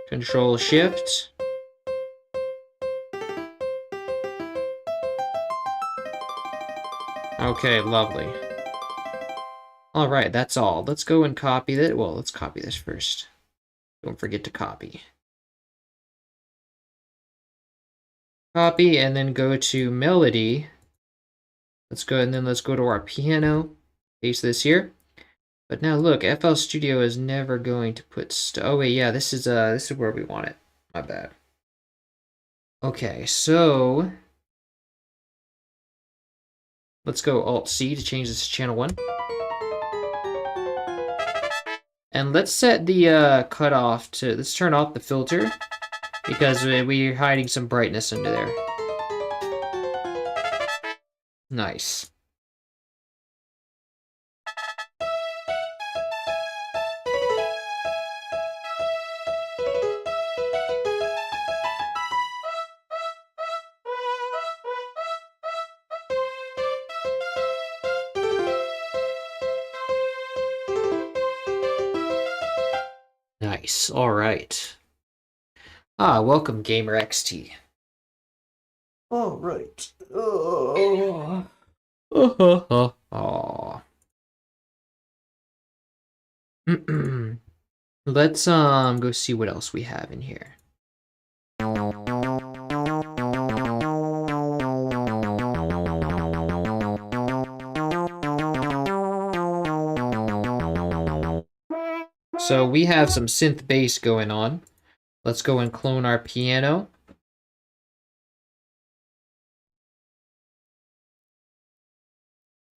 S1: Control-Shift. Okay, lovely. All right, that's all. Let's go and copy that. Well, let's copy this first. Don't forget to copy. Copy, and then go to melody. Let's go, and then let's go to our piano. Paste this here. But now look, FL Studio is never going to put oh wait, yeah, this is where we want it. My bad. Okay, so let's go Alt-C to change this to channel 1. And let's set the cutoff to, let's turn off the filter, because we're hiding some brightness under there. Nice. Nice, all right. Welcome, Gamer XT. All right. Oh. Let's go see what else we have in here. So we have some synth bass going on. Let's go and clone our piano.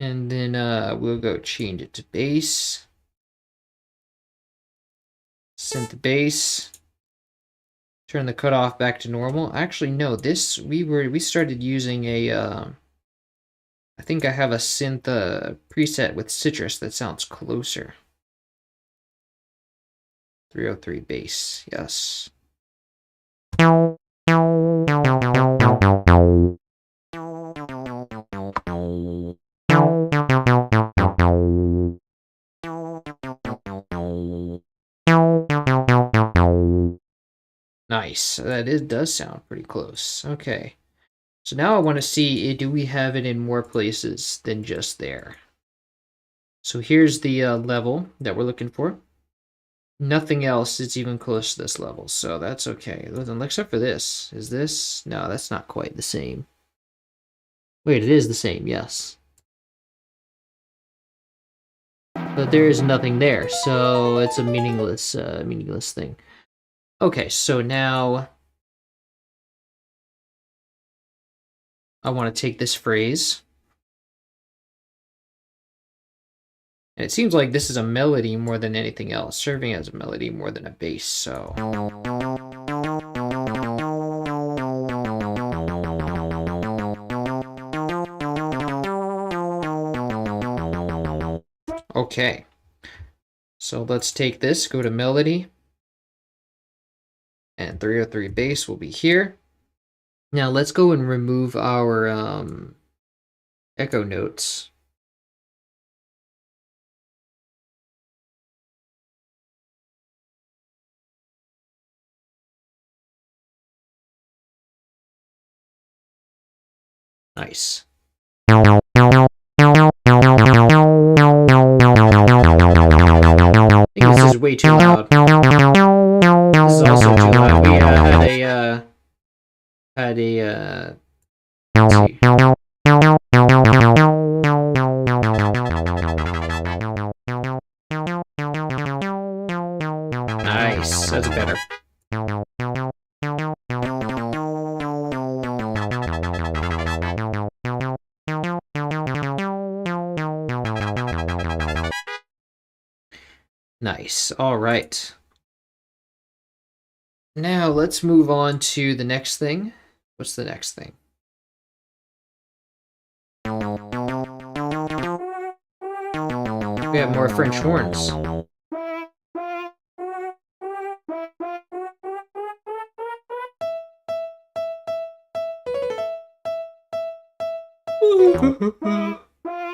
S1: And then we'll go change it to bass. Synth bass. Turn the cutoff back to normal. Actually, no, this we started using a I think I have a synth preset with Citrus that sounds closer. 303 bass, yes. Nice. That does sound pretty close. Okay. So now I want to see, do we have it in more places than just there? So here's the level that we're looking for. Nothing else is even close to this level, so that's okay. Except for this. Is this? No, that's not quite the same. Wait, it is the same, yes. but there is nothing there, so it's a meaningless thing. Okay, so now I want to take this phrase, and it seems like this is a melody more than anything else, serving as a melody more than a bass, so... Okay, so let's take this, go to melody, and 303 bass will be here. Now let's go and remove our echo notes. Nice. I think this is way too loud. This is also too loud. We let's see. Nice, that's better. Nice, all right. Now let's move on to the next thing. What's the next thing? We have more French horns.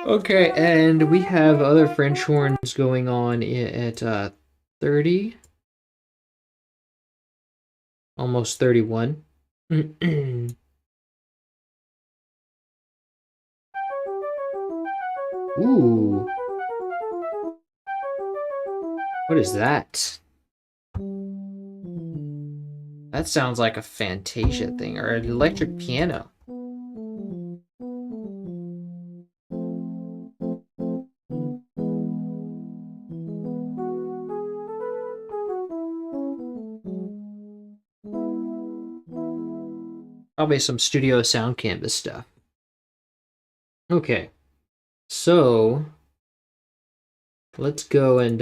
S1: Okay, and we have other French horns going on at 30. Almost 31. Ooh. What is that? That sounds like a Fantasia thing, or an electric piano. Probably some Studio Sound Canvas stuff. Okay, so let's go and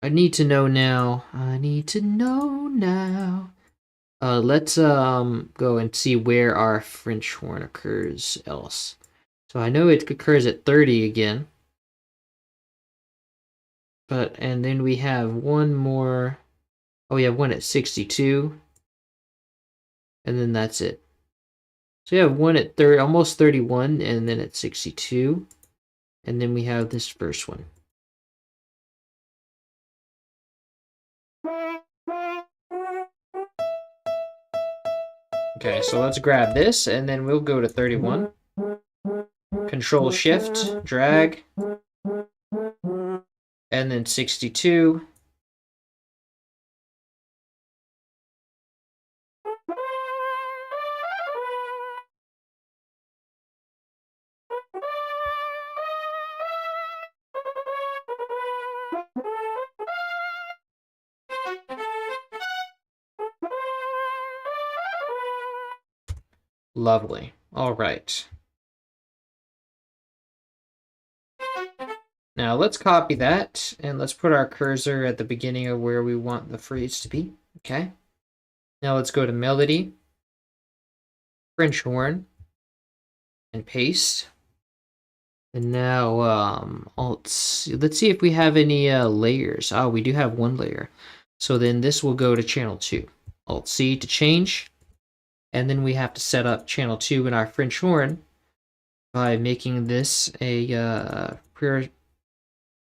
S1: I need to know now. Let's go and see where our French horn occurs else. So I know it occurs at 30 again. And then we have one more. Oh, we have one at 62. And then that's it. So we have one at almost 31, and then at 62. And then we have this first one. Okay, so let's grab this, and then we'll go to 31. Control Shift, drag, and then 62. Lovely. All right. Now let's copy that, and let's put our cursor at the beginning of where we want the phrase to be. Okay. Now let's go to melody, French horn, and paste. And now let's see if we have any layers. Oh, we do have one layer. So then this will go to channel 2. Alt-C to change. And then we have to set up channel 2 in our French horn by making this a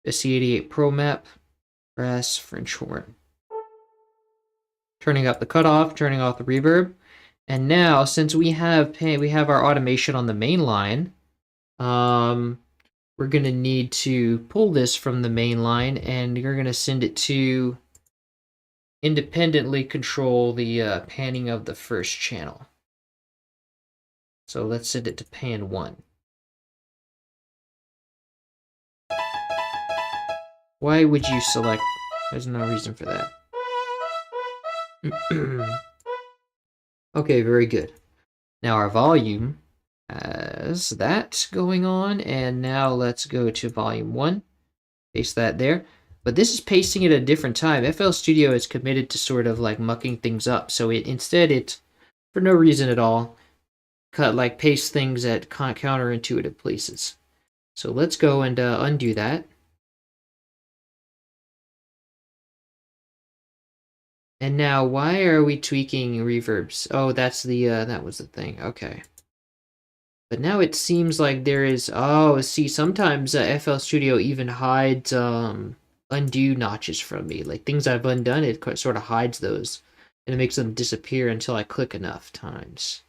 S1: C88 Pro map brass French horn. Turning up the cutoff, turning off the reverb. And now, since we have our automation on the main line, we're going to need to pull this from the main line, and you're going to send it to independently control the panning of the first channel. So let's send it to pan 1. Why would you select? There's no reason for that. Okay, very good. Now our volume has that going on, and now let's go to volume 1. Paste that there. But this is pasting at a different time. FL Studio is committed to sort of like mucking things up, so it for no reason at all, paste things at counterintuitive places. So let's go and undo that. And now, why are we tweaking reverbs? Oh, that's the, that was the thing. Okay. But now it seems like there is, oh, see, sometimes FL Studio even hides undo notches from me. Like things I've undone, it sort of hides those. And it makes them disappear until I click enough times.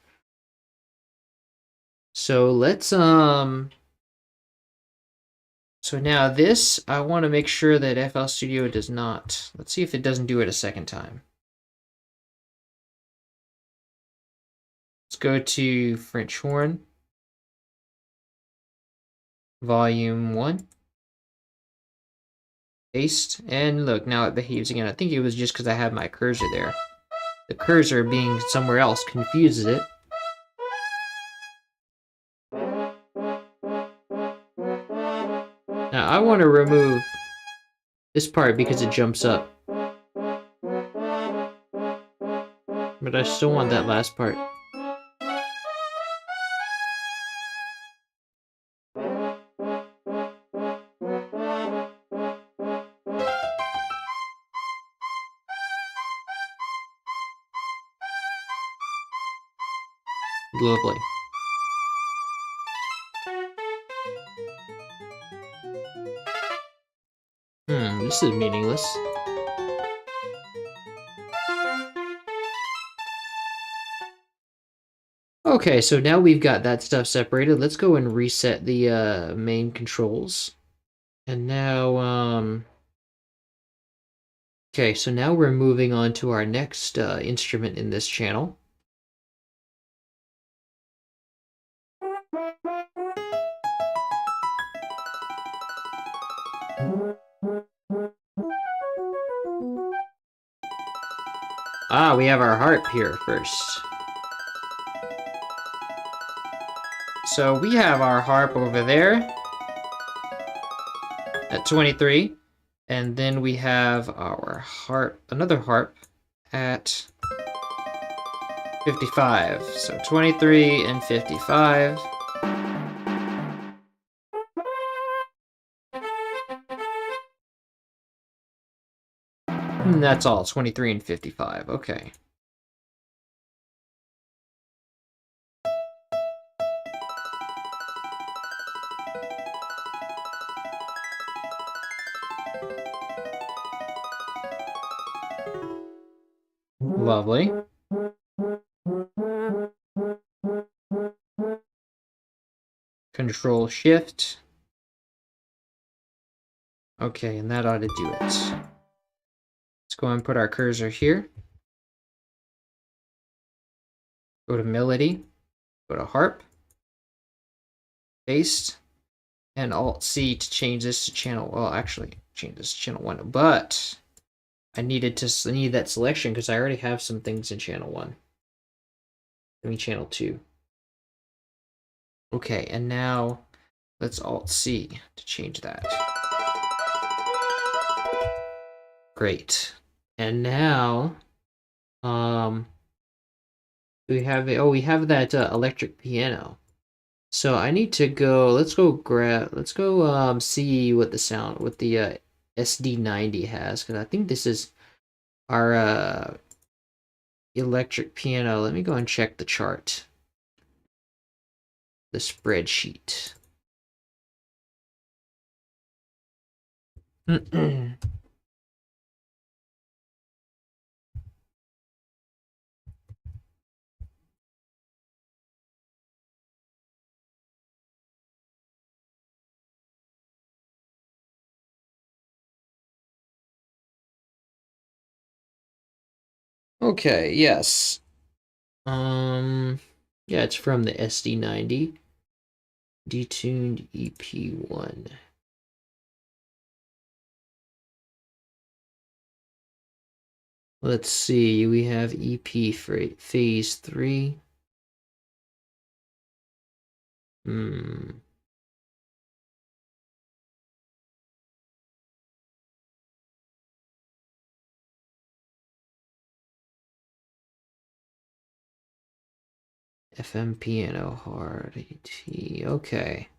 S1: So let's, so now this, I want to make sure that FL Studio does not, let's see if it doesn't do it a second time. Let's go to French horn. Volume 1. Paste. And look, now it behaves again. I think it was just because I had my cursor there. The cursor being somewhere else confuses it. Now I want to remove this part because it jumps up. But I still want that last part. Lovely. This is meaningless. Okay, so now we've got that stuff separated. Let's go and reset the main controls. And now, okay, so now we're moving on to our next instrument in this channel. Ah, we have our harp here first. So we have our harp over there at 23, and then we have our harp, another harp at 55. So 23 and 55. And that's all, 23 and 55. Okay. Lovely. Control Shift. Okay, and that ought to do it. Let's go and put our cursor here. Go to Melody. Go to Harp. Paste. And Alt-C to change this to channel, well, actually, change this to channel 1, but I need that selection because I already have some things in channel 1. I mean channel 2. Okay, and now let's Alt-C to change that. Great. And now, we have that electric piano. So I need to go, let's go see what the SD90 has, because I think this is our electric piano. Let me go and check the chart. The spreadsheet. Okay, yes. Yeah, it's from the SD90. Detuned EP1. Let's see, we have EP for phase 3. FM piano hard AT. Okay.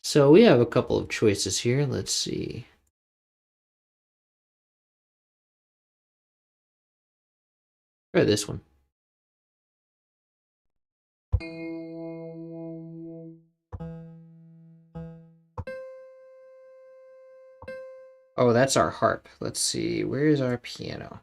S1: So we have a couple of choices here. Let's see. Try this one. Oh, that's our harp. Let's see. Where's our piano?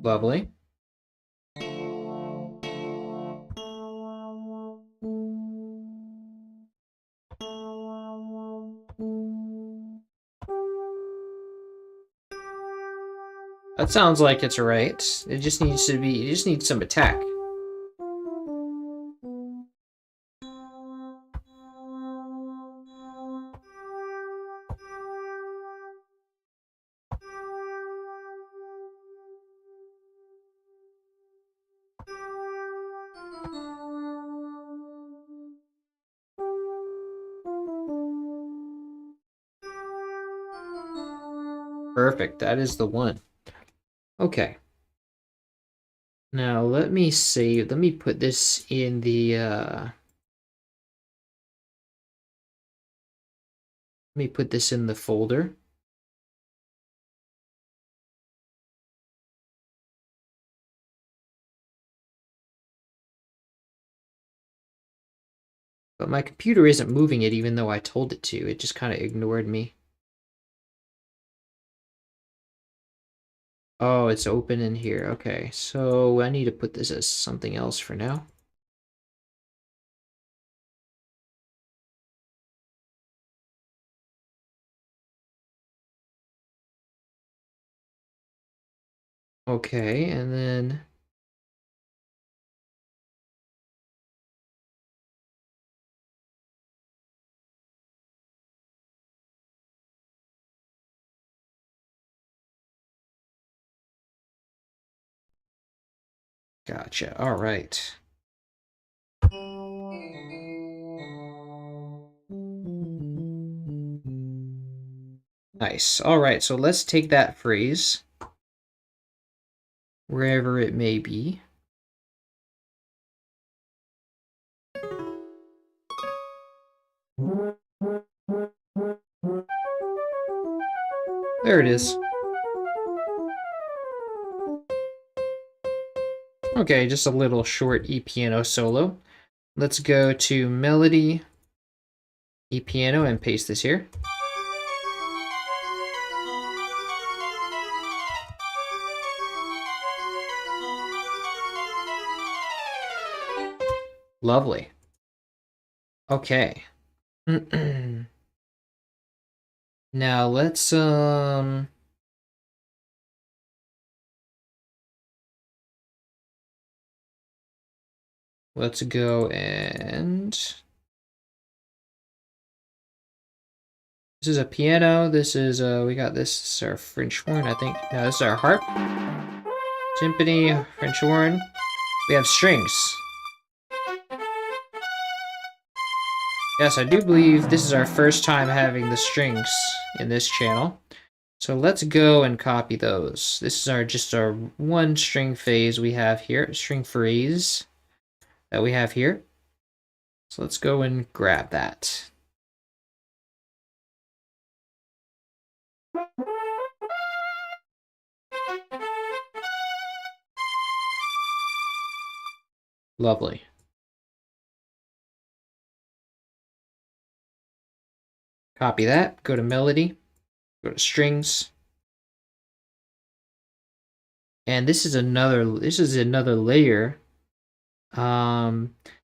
S1: Lovely. That sounds like it's right. It just needs to be, it just needs some attack. Perfect. That is the one. Okay. Now let me save. Let me put this in the let me put this in the folder. But my computer isn't moving it even though I told it to. It just kind of ignored me. Oh, it's open in here. Okay, so I need to put this as something else for now. Okay, and then gotcha. All right. Nice. All right, so let's take that phrase, wherever it may be. There it is. Okay, just a little short E-piano solo. Let's go to Melody, E-piano, and paste this here. Lovely. Okay. Now let's go and this is a piano. This is we got this is our French horn, I think. No, this is our harp. Timpani, French horn. We have strings. Yes, I do believe this is our first time having the strings in this channel. So let's go and copy those. This is our just our one string phase we have here, string phrase that we have here. So let's go and grab that. Lovely. Copy that, go to melody, go to strings, And this is another layer.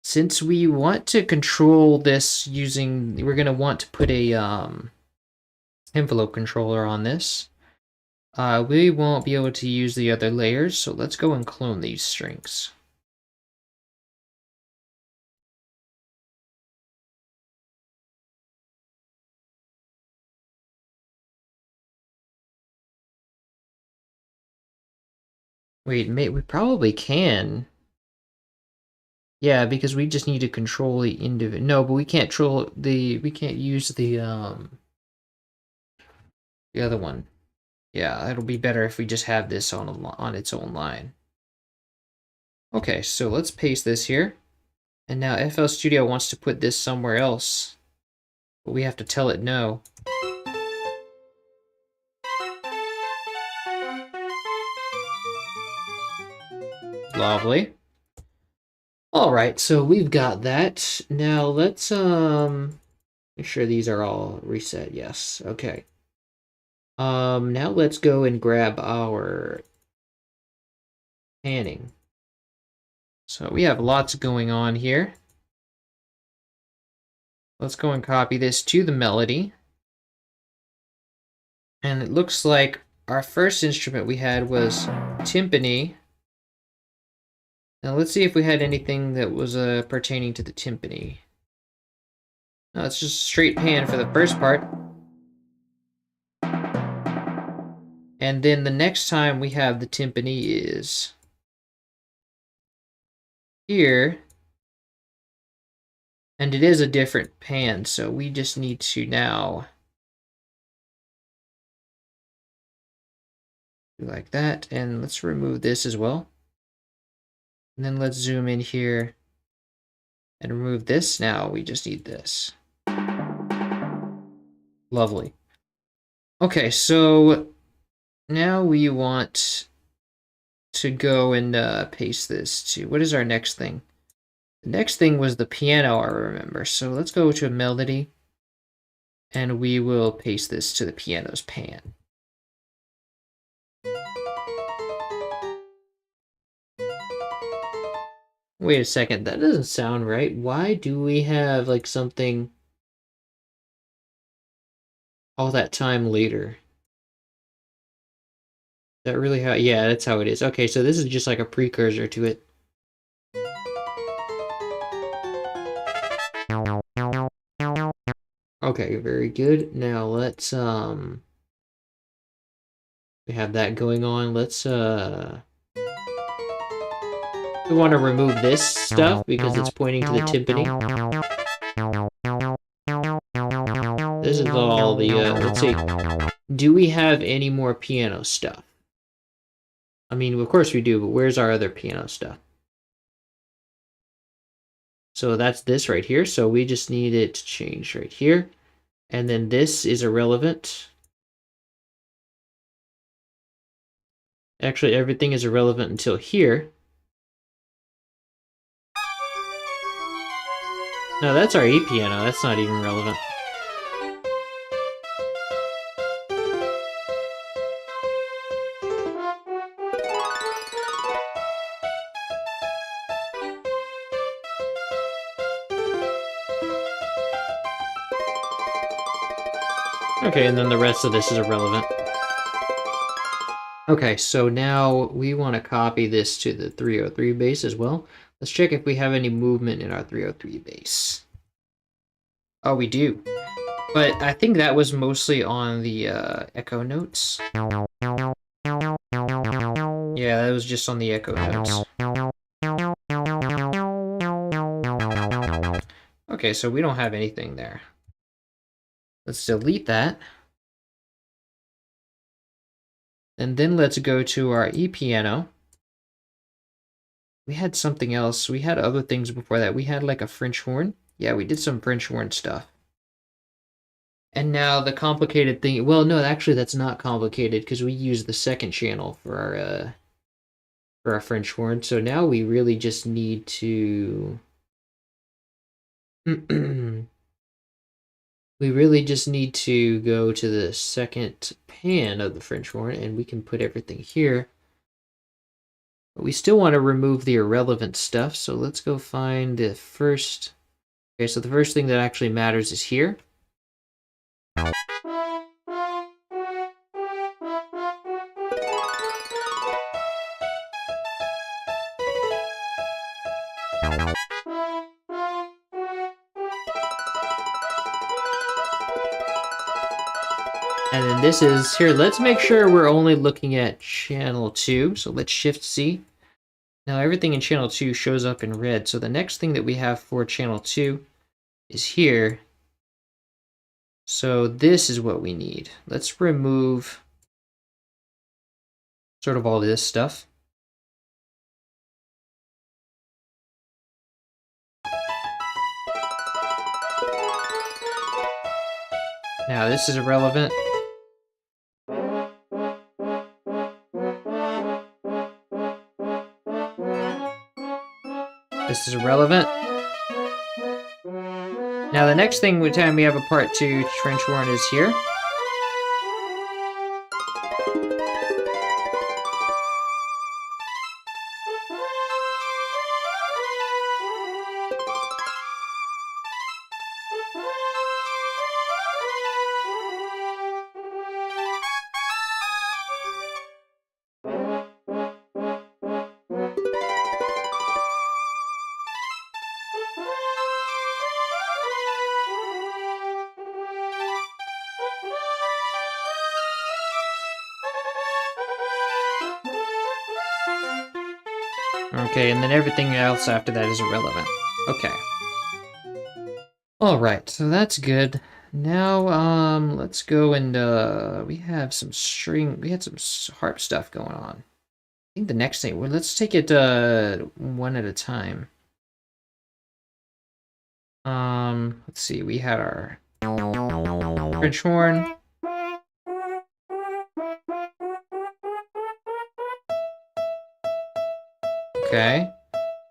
S1: Since we want to control this using, we're gonna want to put a envelope controller on this. We won't be able to use the other layers, so let's go and clone these strings. Wait, we probably can. Yeah, because we just need to control the individual. No, but we can't we can't use the other one. Yeah, it'll be better if we just have this on its own line. Okay, so let's paste this here. And now FL Studio wants to put this somewhere else, but we have to tell it no. Lovely. All right, so we've got that. Now let's make sure these are all reset. Yes. Okay. Now let's go and grab our panning. So we have lots going on here. Let's go and copy this to the melody. And it looks like our first instrument we had was timpani. Now let's see if we had anything that was pertaining to the timpani. No, it's just straight pan for the first part. And then the next time we have the timpani is here. And it is a different pan, so we just need to now do like that. And let's remove this as well. And then let's zoom in here and remove this. Now we just need this. Lovely. Okay, so now we want to go and paste this to, what is our next thing? The next thing was the piano, I remember. So let's go to melody and we will paste this to the piano's pan. Wait a second, that doesn't sound right. Why do we have like something all that time later? That really how, yeah, that's how it is. Okay, so this is just like a precursor to it. Okay, very good. Now let's we have that going on. Let's we want to remove this stuff because it's pointing to the timpani. This is all the let's see. Do we have any more piano stuff? I mean, of course we do, but where's our other piano stuff? So that's this right here. So we just need it to change right here. And then this is irrelevant. Actually, everything is irrelevant until here. No, that's our E piano. That's not even relevant. Okay, and then the rest of this is irrelevant. Okay, so now we want to copy this to the 303 bass as well. Let's check if we have any movement in our 303 bass. Oh, we do. But I think that was mostly on the echo notes. Yeah, that was just on the echo notes. Okay, so we don't have anything there. Let's delete that. And then let's go to our E piano. We had something else. We had other things before that. We had like a French horn. Yeah, we did some French horn stuff. And now the complicated thing, well, no, actually that's not complicated because we use the second channel for our French horn. So now we really just need to we really just need to go to the second pan of the French horn and we can put everything here. But we still want to remove the irrelevant stuff, so let's go find the first. Okay, so the first thing that actually matters is here. And then this is here. Let's make sure we're only looking at channel 2. So let's Shift C. Now everything in channel 2 shows up in red. So the next thing that we have for channel 2 is here. So this is what we need. Let's remove sort of all this stuff. Now this is irrelevant. This is irrelevant. Now the next thing, time we have a part 2 trench horn is here. Okay, and then everything else after that is irrelevant. Okay. Alright, so that's good. Now, let's go and, we have some string, we had some harp stuff going on. I think the next thing, well, let's take it, one at a time. Let's see, we had our French horn. Okay.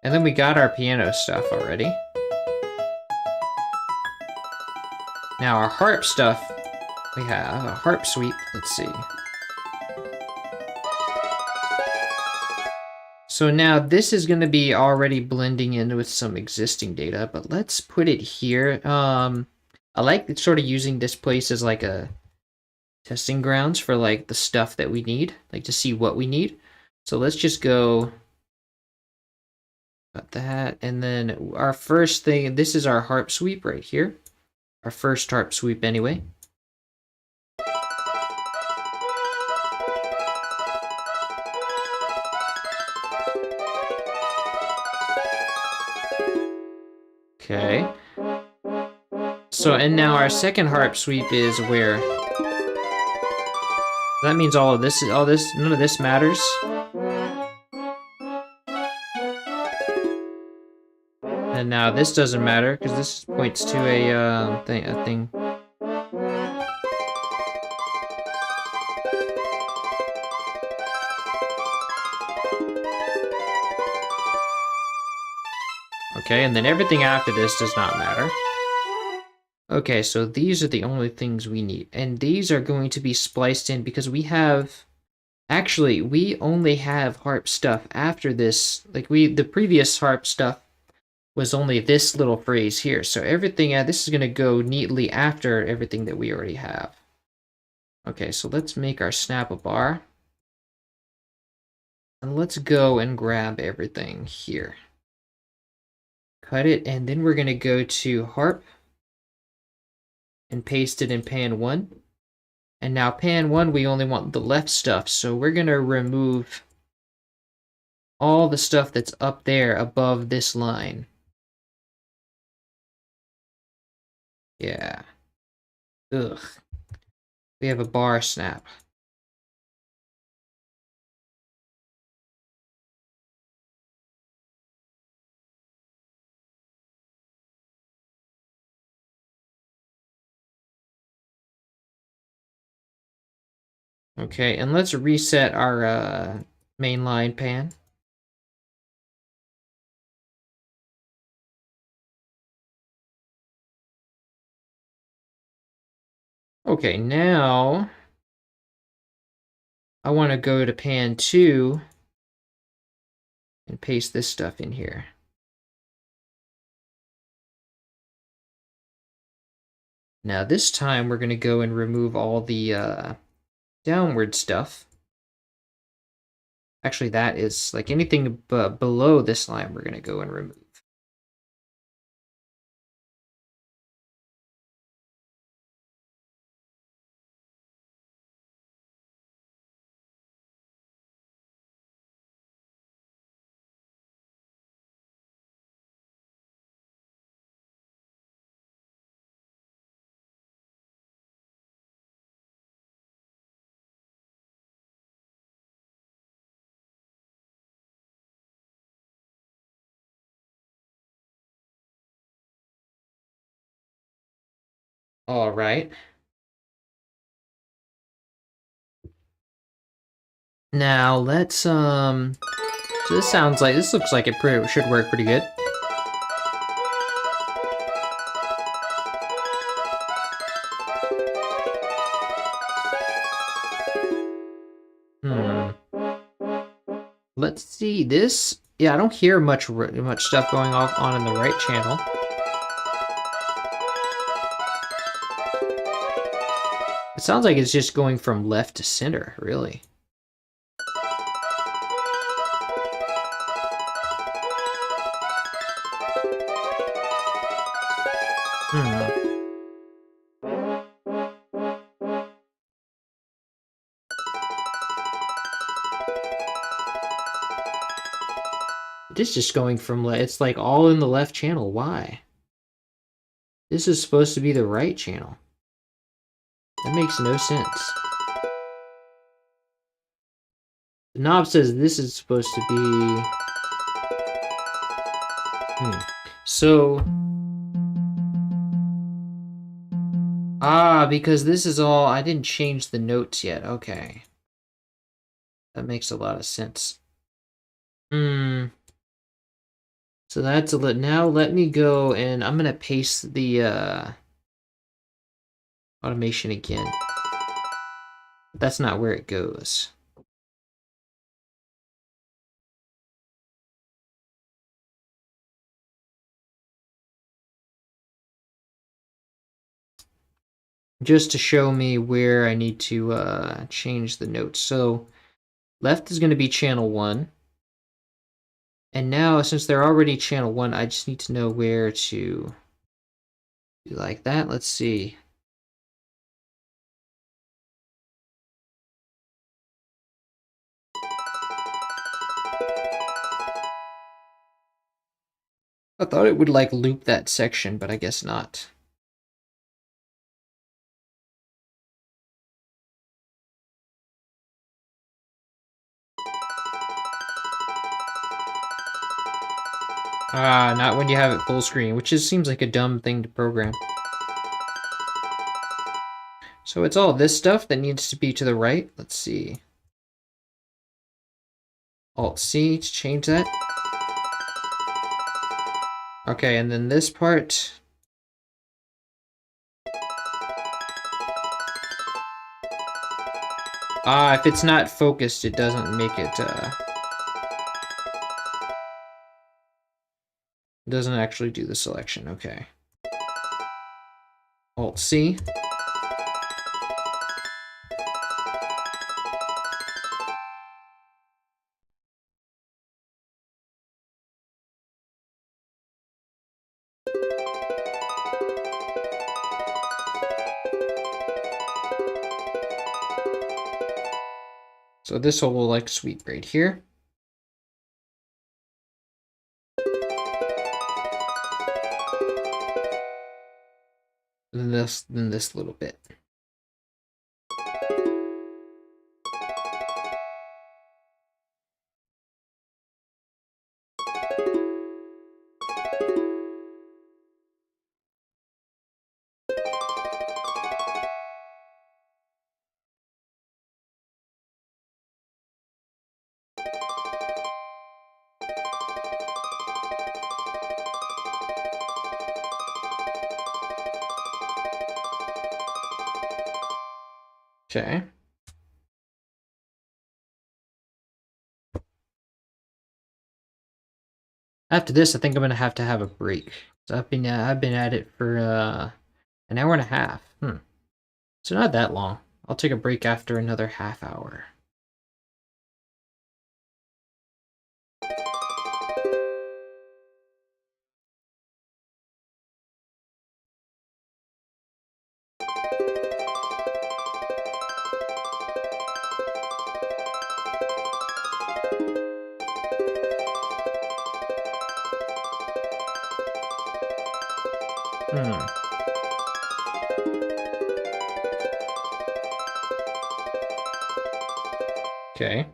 S1: And then we got our piano stuff already. Now our harp stuff, we have a harp sweep. Let's see. So now this is going to be already blending in with some existing data, but let's put it here. I like sort of using this place as like a testing grounds for like the stuff that we need, like to see what we need. So let's just go got that, and then our first thing, this is our harp sweep right here. Our first harp sweep anyway. Okay. So, and now our second harp sweep is where? That means all of this, none of this matters. And now this doesn't matter because this points to a thing. Okay, and then everything after this does not matter. Okay, so these are the only things we need. And these are going to be spliced in because we have... Actually, we only have harp stuff after this. Like, the previous harp stuff was only this little phrase here. So everything, this is going to go neatly after everything that we already have. Okay, so let's make our snap a bar. And let's go and grab everything here. Cut it, and then we're going to go to harp and paste it in pan 1. And now pan 1, we only want the left stuff, so we're going to remove all the stuff that's up there above this line. Yeah. Ugh. We have a bar snap. Okay, and let's reset our mainline pan. Okay, now I want to go to pan 2 and paste this stuff in here. Now this time we're going to go and remove all the downward stuff. Actually, that is like anything below this line we're going to go and remove. All right. Now let's so this looks like it should work pretty good. Let's see this. Yeah, I don't hear much stuff going on in the right channel. It sounds like it's just going from left to center, really. This is just going from it's like all in the left channel. Why? This is supposed to be the right channel. That makes no sense. The knob says this is supposed to be... So... because this is all... I didn't change the notes yet. Okay. That makes a lot of sense. So that's a lit. Now let me go and I'm going to paste the automation again. That's not where it goes. Just to show me where I need to change the notes. So left is going to be channel 1. And now, since they're already channel 1, I just need to know where to do like that. Let's see. I thought it would like loop that section, but I guess not. Not when you have it full screen, which seems like a dumb thing to program. So it's all this stuff that needs to be to the right. Let's see. Alt-C to change that. Okay, and then this part. If it's not focused, it doesn't make it, doesn't actually do the selection. Okay. Alt-C. So this will like sweep right here. And then this little bit. Okay. After this, I think I'm gonna have to have a break. So I've been at it for an hour and a half. So not that long. I'll take a break after another half hour. Okay.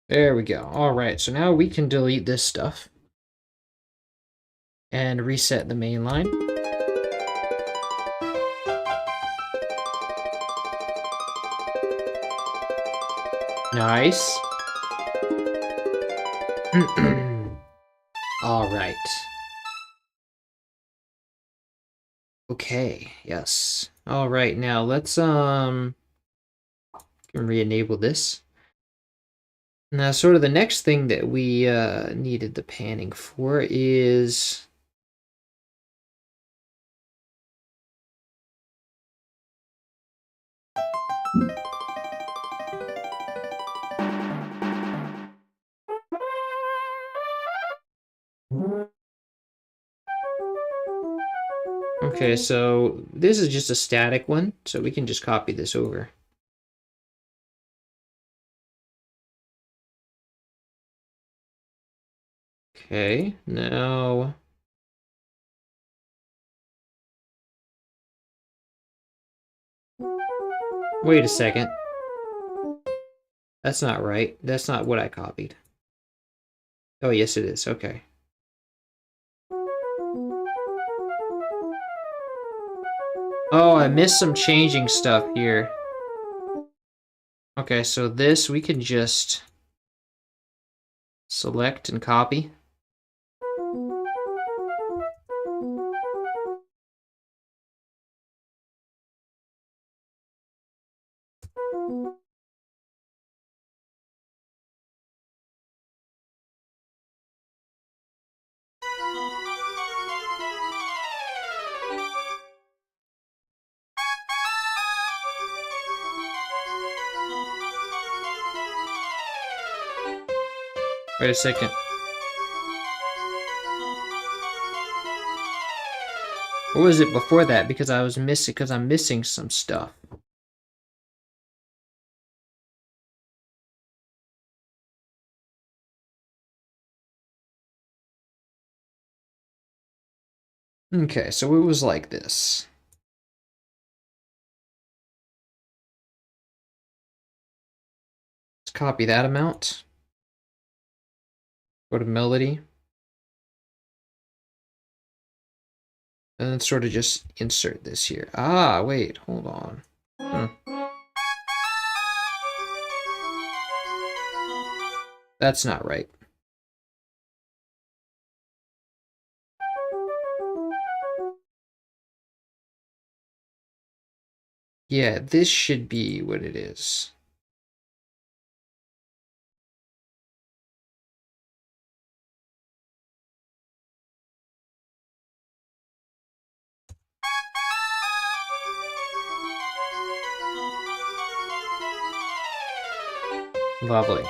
S1: There we go. All right, so now we can delete this stuff and reset the main line. Nice. All right. Okay, yes. All right, now let's re-enable this. Now, sort of the next thing that we needed the panning for is okay, so this is just a static one, so we can just copy this over. Okay, now wait a second. That's not right. That's not what I copied. Oh, yes, it is. Okay. Oh, I missed some changing stuff here. Okay, so this we can just select and copy. Wait a second. What was it before that? Because I was missing, because I'm missing some stuff. Okay, so it was like this. Let's copy that amount. Go to melody. And then sort of just insert this here. Ah, wait, hold on. That's not right. Yeah, this should be what it is. Lovely.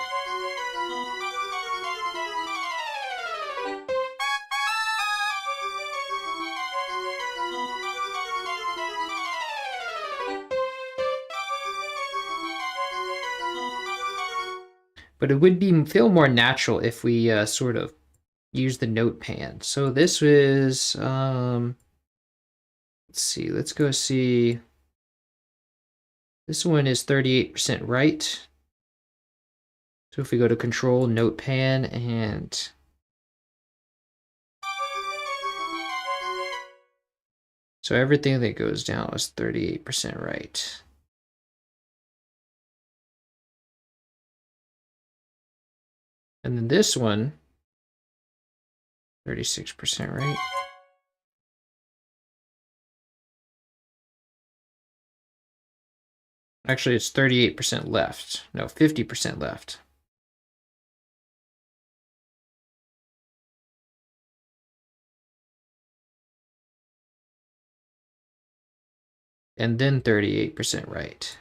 S1: But it would feel more natural if we sort of use the note pan. So this is, let's see, let's go see. This one is 38% right. So if we go to Control, Note Pan, and So everything that goes down is 38% right. And then this one, 36% right. Actually, it's 38% left. No, 50% left. And then 38% right.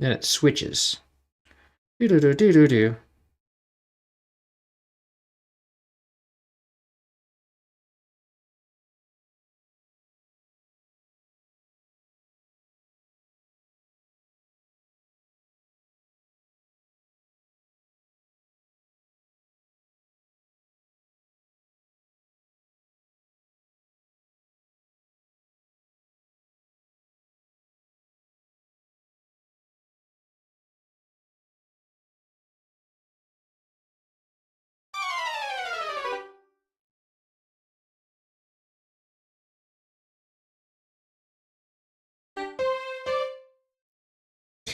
S1: Then it switches. Do-do-do-do-do-do.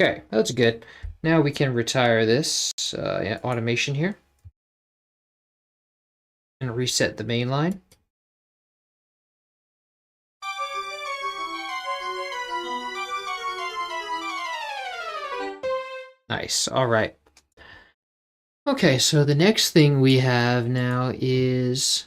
S1: Okay, that's good. Now we can retire this automation here and reset the main line. Nice. All right. Okay, so the next thing we have now is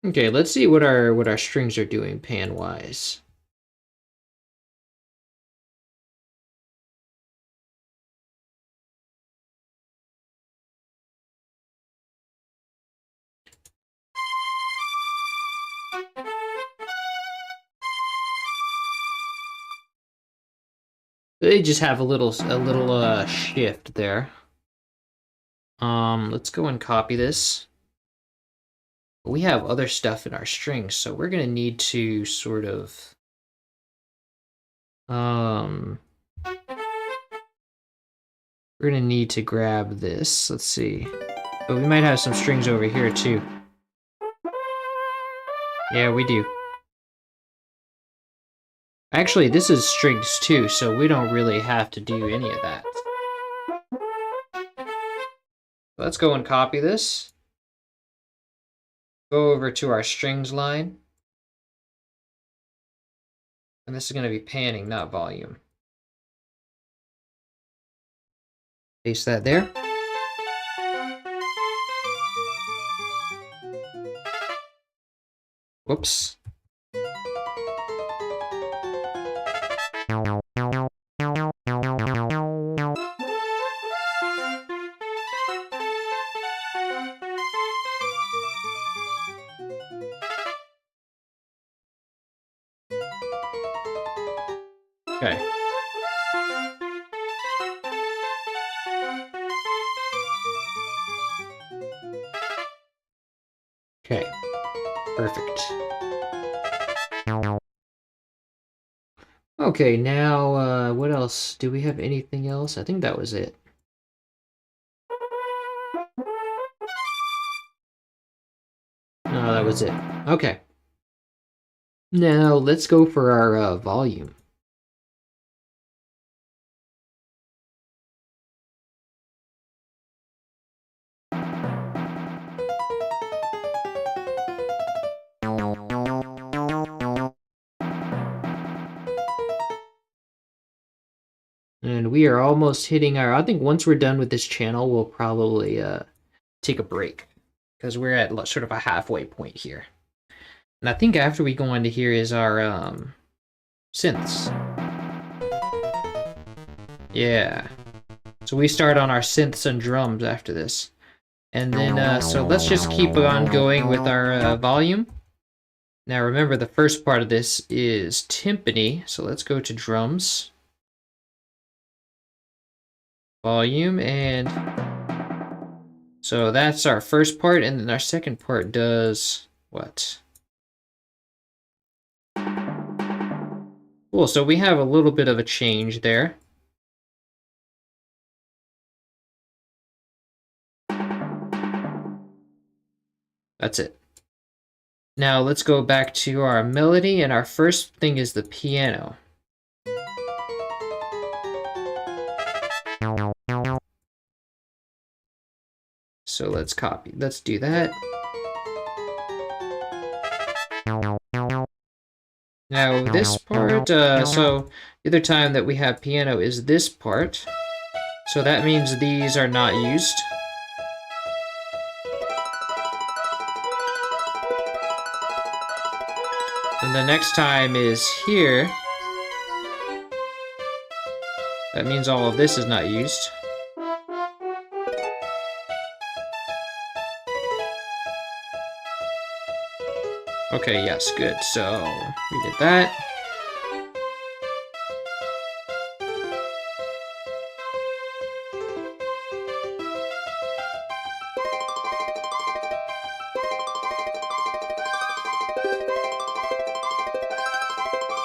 S1: okay, let's see what our strings are doing pan wise. They just have a little shift there. Let's go and copy this. We have other stuff in our strings, so we're gonna need to sort of we're gonna need to grab this. Let's see. But we might have some strings over here too. Yeah, we do. Actually, this is strings too, so we don't really have to do any of that. Let's go and copy this. Go over to our strings line. And this is going to be panning, not volume. Paste that there. Whoops. Okay. Okay. Perfect. Okay, now, what else? Do we have anything else? I think that was it. No, that was it. Okay. Now, let's go for our volume. And we are almost hitting our... I think once we're done with this channel, we'll probably take a break. Because we're at sort of a halfway point here. And I think after we go into here is our synths. Yeah. So we start on our synths and drums after this. And then, so let's just keep on going with our volume. Now remember, the first part of this is timpani, so let's go to drums. Volume, and so that's our first part, and then our second part does what? Cool, so we have a little bit of a change there. That's it. Now let's go back to our melody, and our first thing is the piano. So let's do that. Now this part, so the other time that we have piano is this part. So that means these are not used. And the next time is here. That means all of this is not used. Okay, yes, good. So we did that.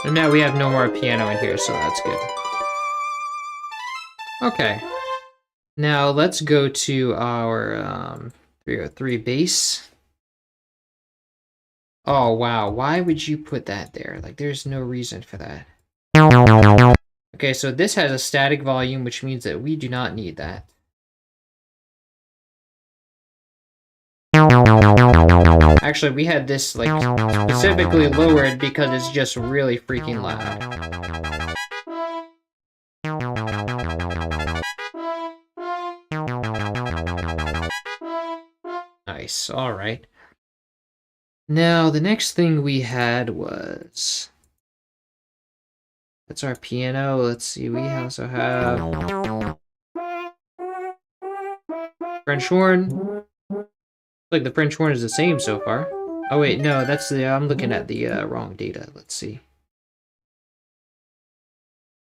S1: And now we have no more piano in here, so that's good. Okay. Now let's go to our 303 bass. Oh, wow. Why would you put that there? Like, there's no reason for that. Okay, so this has a static volume, which means that we do not need that. Actually, we had this, like, specifically lowered because it's just really freaking loud. Nice, alright. Now, the next thing we had was... That's our piano. Let's see, we also have... French horn. Like, the French horn is the same so far. Oh wait, no, that's the... I'm looking at the wrong data. Let's see.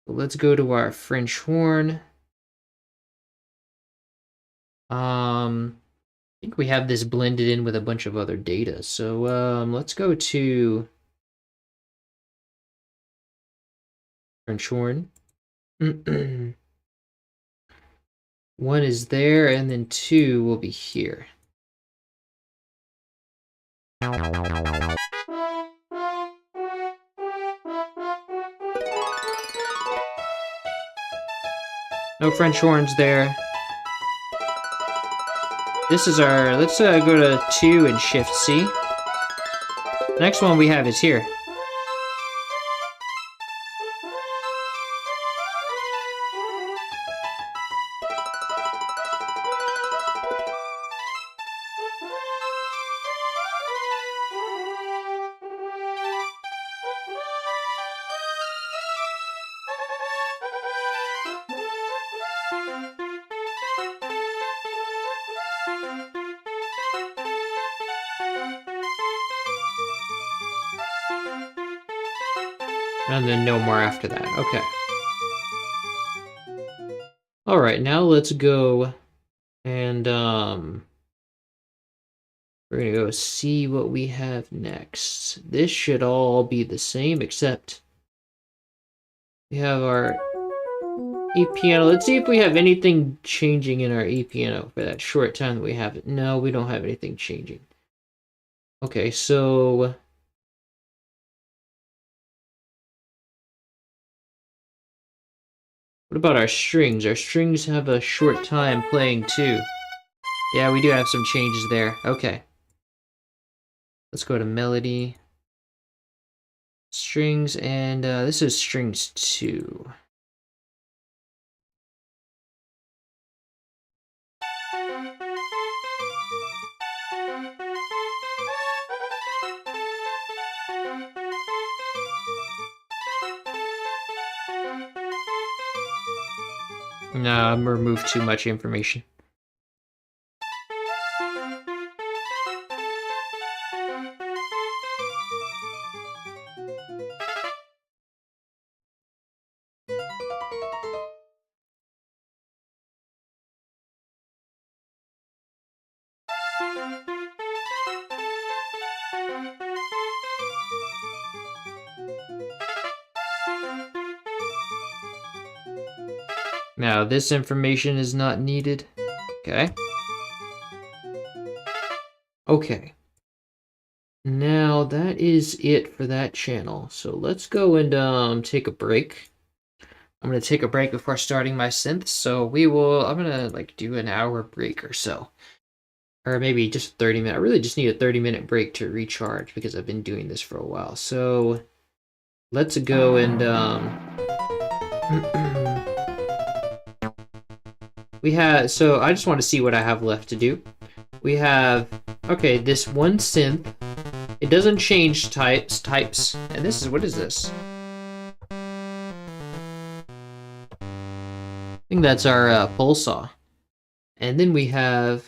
S1: Let's go to our French horn. I think we have this blended in with a bunch of other data. So let's go to French horn. 1 is there, and then 2 will be here. No French horns there. This is our, let's go to 2 and shift C. Next one we have is here. And then no more after that. Okay. Alright, now let's go and we're gonna go see what we have next. This should all be the same, except we have our E piano. Let's see if we have anything changing in our E piano for that short time that we have it. No, we don't have anything changing. Okay, so what about our strings? Our strings have a short time playing too. Yeah, we do have some changes there. Okay. Let's go to melody. Strings, and this is strings 2. No, I'm removed too much information. Now, this information is not needed. Okay. Okay. Now, that is it for that channel. So let's go and take a break. I'm going to take a break before starting my synth. So I'm going to like do an hour break or so. Or maybe just 30 minutes. I really just need a 30-minute break to recharge because I've been doing this for a while. So let's go and so I just want to see what I have left to do. We have, okay, this one synth. It doesn't change types, and this is, what is this? I think that's our pulse saw. And then we have,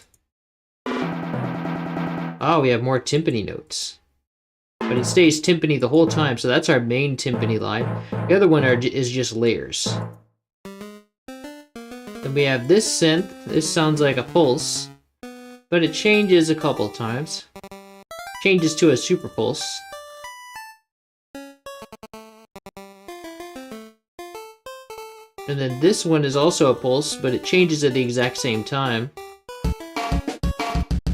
S1: oh, we have more timpani notes. But it stays timpani the whole time, so that's our main timpani line. The other one is just layers. Then we have this synth. This sounds like a pulse, but it changes a couple times. Changes to a super pulse. And then this one is also a pulse, but it changes at the exact same time.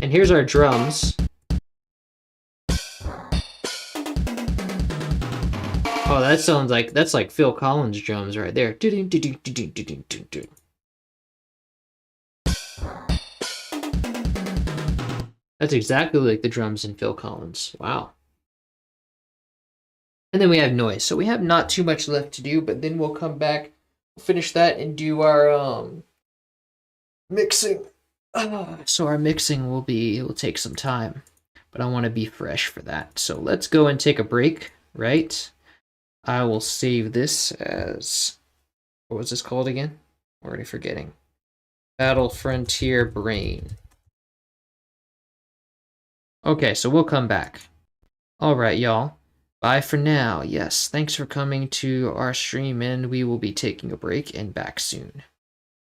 S1: And here's our drums. Oh, that sounds like, that's like Phil Collins drums right there. That's exactly like the drums in Phil Collins. Wow. And then we have noise. So we have not too much left to do, but then we'll come back, finish that, and do our mixing. So our mixing will take some time, but I want to be fresh for that. So let's go and take a break, right? I will save this as, what was this called again? I'm already forgetting. Battle Frontier Brain. Okay, so we'll come back. All right, y'all. Bye for now. Yes, thanks for coming to our stream, and we will be taking a break and back soon.